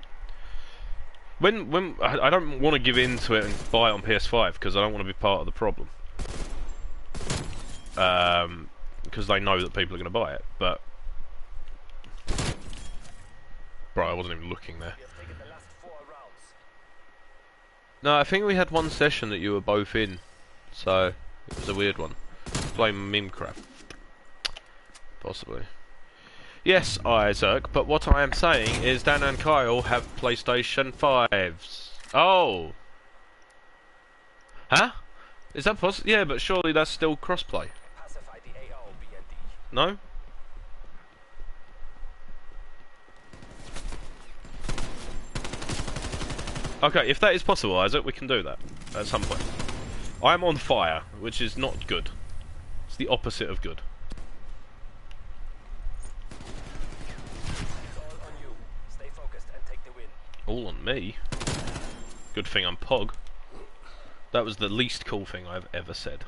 When I don't want to give in to it and buy it on PS5 because I don't want to be part of the problem. Because they know that people are going to buy it, but Bro, I wasn't even looking there. We have taken the last 4 rounds. No, I think we had one session that you were both in, so it was a weird one. Playing Mimecraft, possibly. Yes, Isaac, but what I am saying is Dan and Kyle have PlayStation 5s. Oh! Huh? Is that possible? Yeah, but surely that's still crossplay. Pacify the AO, BND. No? Okay, if that is possible, Isaac, we can do that at some point. I'm on fire, which is not good. It's the opposite of good. It's all on you. Stay focused and take the win. All on me? Good thing I'm Pog. That was the least cool thing I've ever said.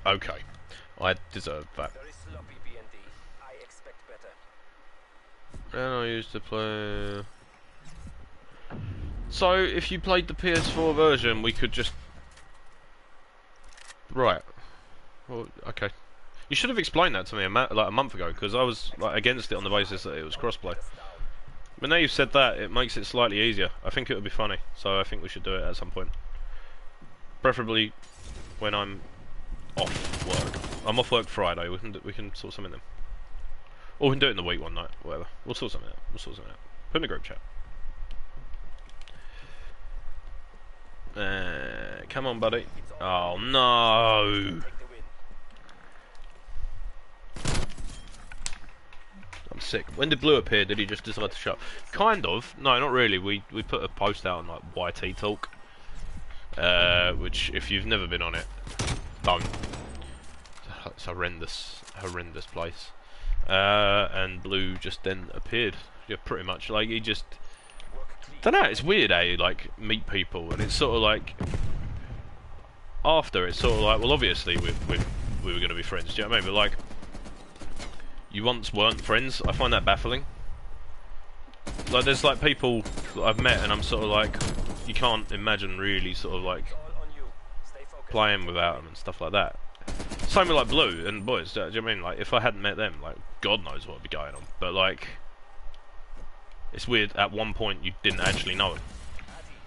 Okay, I deserve that. Very sloppy, BND. I expect better. And I used to play... So, if you played the PS4 version, we could just... Right. Well, okay. You should have explained that to me like a month ago, because I was like against it on the basis that it was crossplay. But now you've said that, it makes it slightly easier. I think it would be funny, so I think we should do it at some point. Preferably when I'm off work. I'm off work Friday. We can sort something then. Or we can do it in the week one night, whatever. We'll sort something out. Put in the group chat. Come on, buddy. Oh no! Take the win. I'm sick. When did Blue appear? Did he just decide to shut? Kind of. No, not really. We put a post out on like YT Talk, which if you've never been on it, don't. It's a horrendous place. And Blue just then appeared. Yeah, pretty much. Like he just. Don't know. It's weird, eh? Like meet people, and it's sort of like. After it's sort of like, well, obviously we were going to be friends. Do you know what I mean? But like. You once weren't friends. I find that baffling. Like, there's like people that I've met, and I'm sort of like, you can't imagine really sort of like It's all on you. Stay focused. playing without them and stuff like that. Same with like Blue and Boys. Do you know what I mean? Like, if I hadn't met them, like, God knows what would be going on. But like, it's weird. At one point, you didn't actually know him.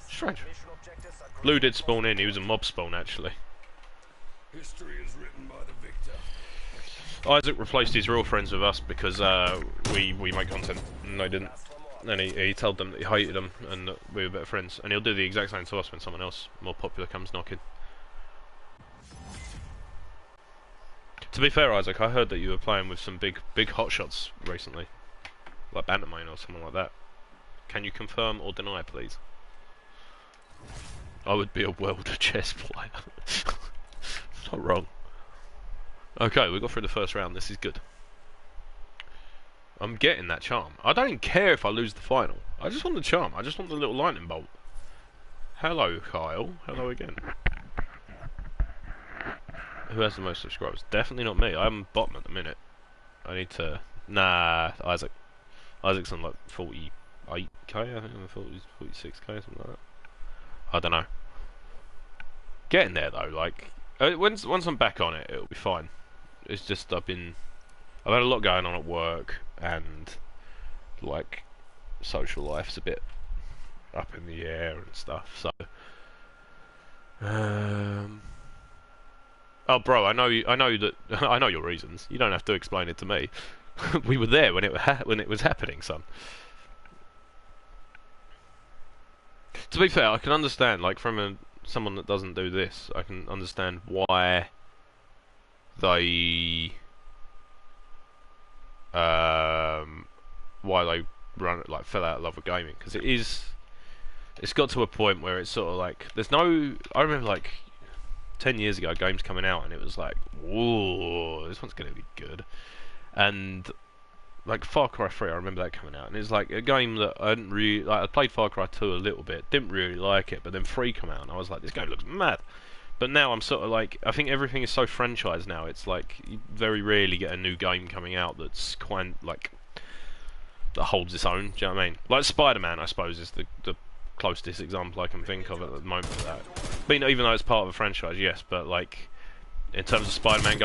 Strange. Mission objectives are Blue did spawn in. He was a mob spawn actually. History is written by the victor. Isaac replaced his real friends with us because we make content and they didn't. And he told them that he hated them and that we were better friends. And he'll do the exact same to us when someone else more popular comes knocking. To be fair, Isaac, I heard that you were playing with some big hotshots recently, like Bantamane or something like that. Can you confirm or deny, please? I would be a world of chess player. Not wrong. Okay, we got through the first round. This is good. I'm getting that charm. I don't care if I lose the final. I just want the charm. I just want the little lightning bolt. Hello, Kyle. Hello again. Who has the most subscribers? Definitely not me. I'm bottom at the minute. I need to... Nah, Isaac. Isaac's on like 48k, I think. 46k, something like that. I don't know. Getting there though, like... once I'm back on it, it'll be fine. It's just I've had a lot going on at work, and like social life's a bit up in the air and stuff. So, oh, bro, I know that I know your reasons. You don't have to explain it to me. We were there when it was happening, son. To be fair, I can understand, like from someone that doesn't do this, I can understand why they fell out of love with gaming, because it's got to a point where it's sort of like I remember like 10 years ago games coming out and it was like, whoa, this one's gonna be good. And like Far Cry 3, I remember that coming out, and it's like a game that I didn't really like. I played Far Cry 2 a little bit, didn't really like it, but then 3 came out and I was like, this game looks mad. But now I'm sort of like, I think everything is so franchised now, it's like you very rarely get a new game coming out that's quite like that holds its own. Do you know what I mean? Like Spider-Man, I suppose, is the closest example I can think of at the moment for that. But even though it's part of a franchise, yes, but like in terms of Spider-Man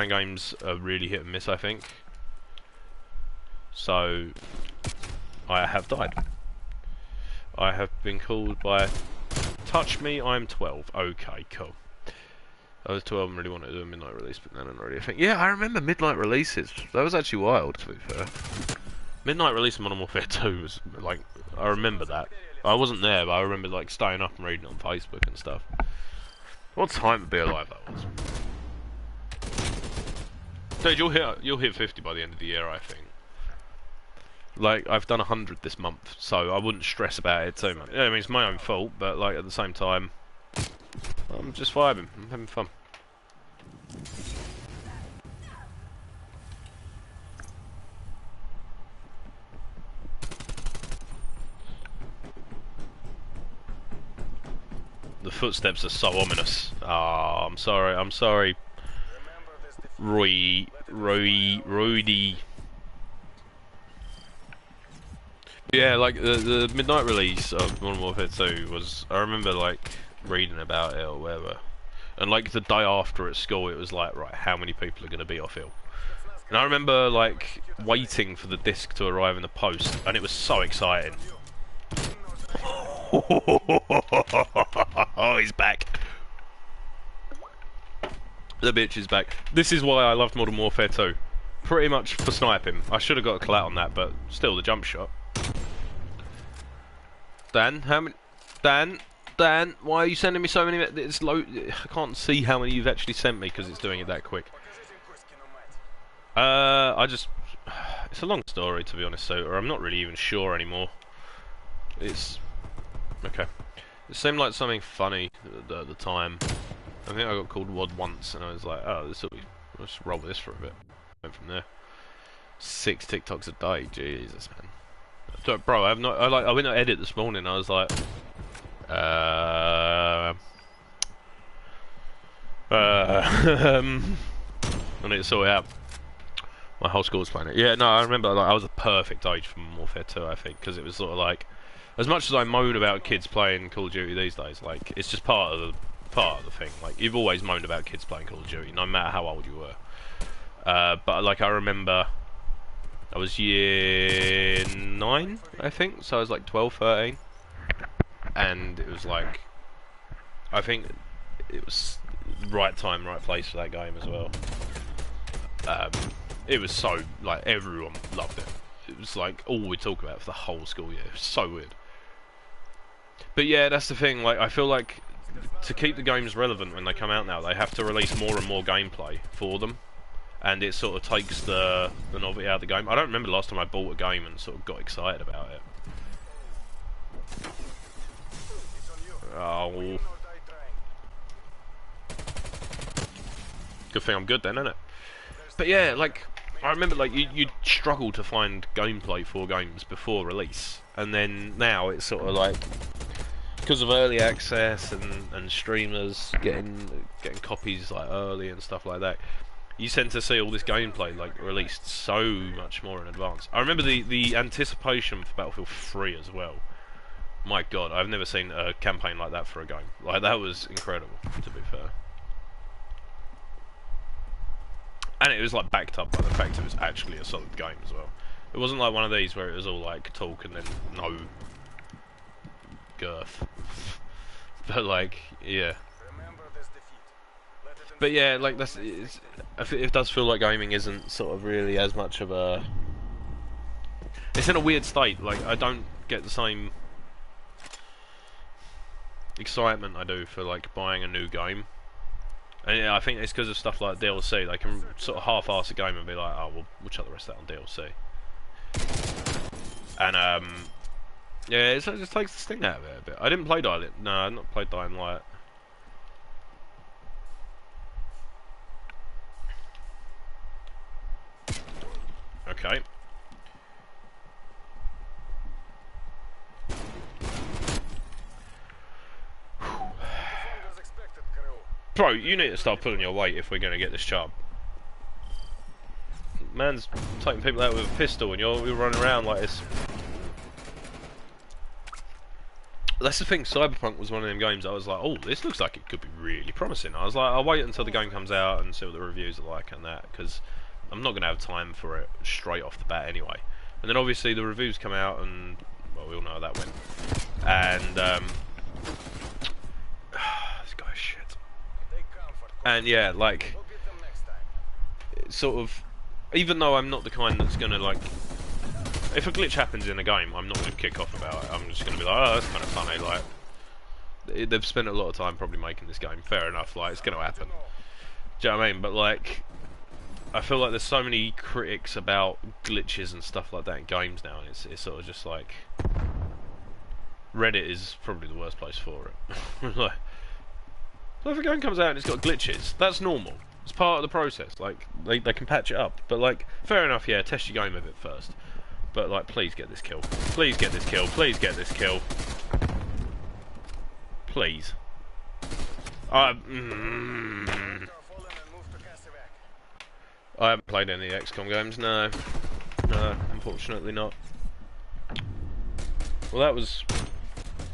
games are really hit and miss, I think. So I have died. I have been called by... Touch me, I'm 12. Okay, cool. I was 12 and really wanted to do a midnight release, but then I didn't really think... Yeah, I remember midnight releases. That was actually wild, to be fair. Midnight release of Modern Warfare 2 was, like... I remember that. I wasn't there, but I remember, like, staying up and reading it on Facebook and stuff. What time to be alive that was. Dude, you'll hit 50 by the end of the year, I think. Like, I've done 100 this month, so I wouldn't stress about it too much. Yeah, I mean, it's my own fault, but, like, at the same time... I'm just vibing. I'm having fun. The footsteps are so ominous. Ah, I'm sorry. Rudy. Yeah, like the midnight release of Modern Warfare 2 was. I remember like reading about it or whatever, and like the day after at school, it was like, right, how many people are going to be off ill? And I remember like waiting for the disc to arrive in the post, and it was so exciting. Oh, he's back. The bitch is back. This is why I loved Modern Warfare 2. Pretty much for sniping. I should have got a collat on that, but still the jump shot. Dan, how many? Dan, why are you sending me so many? It's low. I can't see how many you've actually sent me because it's doing it that quick. It's a long story to be honest, so or I'm not really even sure anymore. It's okay. It seemed like something funny at the time. I think I got called WOD once, and I was like, "Oh, this will be. Let's roll with this for a bit." Went from there. 6 TikToks a day, Jesus, man. So, bro, I went to edit this morning. I was like, I need to sort it out. My whole school's playing it. Yeah, no, I remember like I was a perfect age for Modern Warfare 2, I think, because it was sort of like, as much as I moan about kids playing Call of Duty these days, like it's just part of the thing. Like you've always moaned about kids playing Call of Duty, no matter how old you were. But like I remember, I was year 9, I think, so I was like 12, 13, and it was like, I think it was right time, right place for that game as well. It was so, like, everyone loved it. It was like all we talk about for the whole school year. It was so weird. But yeah, that's the thing, like, I feel like to keep the games relevant when they come out now, they have to release more and more gameplay for them. And it sort of takes the novelty out of the game. I don't remember the last time I bought a game and sort of got excited about it. Oh. Good thing I'm good then, isn't it? But yeah, like, I remember like you'd struggle to find gameplay for games before release. And then now it's sort of like, because of early access and streamers getting copies like early and stuff like that, you tend to see all this gameplay like released so much more in advance. I remember the anticipation for Battlefield 3 as well. My God, I've never seen a campaign like that for a game. Like that was incredible, to be fair. And it was like backed up by the fact it was actually a solid game as well. It wasn't like one of these where it was all like talk and then no girth. But like, yeah. But yeah, like it does feel like gaming isn't sort of really as much of a. It's in a weird state. Like I don't get the same excitement I do for like buying a new game. And yeah, I think it's because of stuff like DLC. They can sort of half-ass a game and be like, "Oh, we'll chuck the rest of that on DLC." And yeah, it just takes the sting out of it a bit. I didn't play Dying Light. No, I've not played Dying Light. Okay. Bro, you need to start pulling your weight if we're going to get this job. Man's taking people out with a pistol and you're running around like this. That's the thing, Cyberpunk was one of them games I was like, oh, this looks like it could be really promising. I was like, I'll wait until the game comes out and see what the reviews are like and that, because I'm not going to have time for it straight off the bat anyway. And then obviously the reviews come out, and well, we all know how that went. And this guy's shit. They come for And yeah, like, We'll get them next time. it's sort of, even though I'm not the kind that's gonna like, if a glitch happens in a game, I'm not gonna kick off about it. I'm just gonna be like, oh, that's kind of funny. Like, they've spent a lot of time probably making this game. Fair enough. Like, it's gonna happen. Do you know what I mean? But like, I feel like there's so many critics about glitches and stuff like that in games now, and it's sort of just like, Reddit is probably the worst place for it. Like, so if a game comes out and it's got glitches, that's normal. It's part of the process. Like, they can patch it up. But like, fair enough, yeah, test your game with it first. But like, please get this kill. Please get this kill. Please get this kill. Please. Careful and move to Casevac. I haven't played any XCOM games, no. No, unfortunately not. Well, that was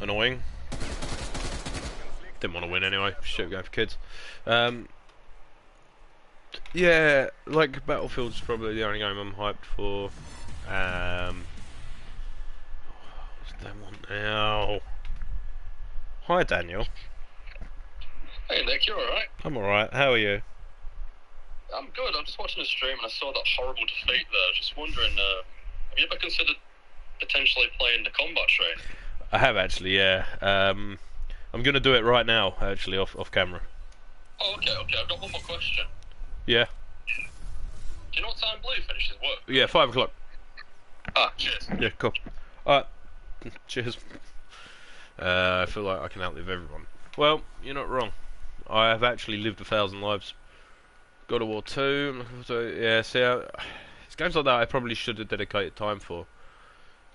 annoying. Didn't want to win anyway. Shit, go for kids. Yeah, like Battlefield's probably the only game I'm hyped for. What's that one now? Hi, Daniel. Hey Nick, you alright? I'm alright. How are you? I'm good. I'm just watching the stream and I saw that horrible defeat there. I was just wondering, have you ever considered potentially playing the combat train? I have actually, yeah. I'm gonna do it right now, actually, off camera. Oh, okay. I've got one more question. Yeah. Do you know what time Blue finishes work? Yeah, 5 o'clock. Ah, cheers. Yeah, cool. Alright. Cheers. I feel like I can outlive everyone. Well, you're not wrong. I have actually lived 1,000 lives. God of War 2. Yeah, see, it's games like that I probably should have dedicated time for.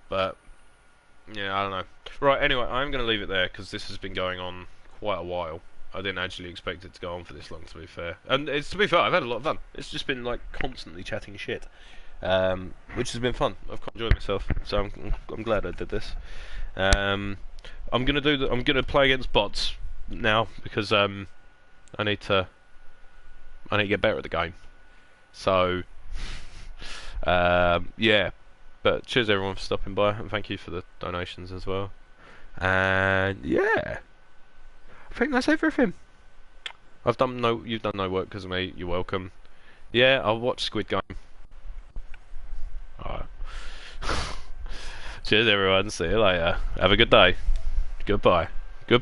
But, yeah, I don't know. Right, anyway, I'm going to leave it there because this has been going on quite a while. I didn't actually expect it to go on for this long, to be fair. And to be fair, I've had a lot of fun. It's just been like constantly chatting shit, which has been fun. I've quite enjoyed myself, so I'm glad I did this. I'm gonna play against bots now because I need to get better at the game. So yeah. But cheers everyone for stopping by, and thank you for the donations as well. And yeah. I think that's everything. You've done no work because of me. You're welcome. Yeah, I'll watch Squid Game. Alright. Cheers everyone. See you later. Have a good day. Goodbye.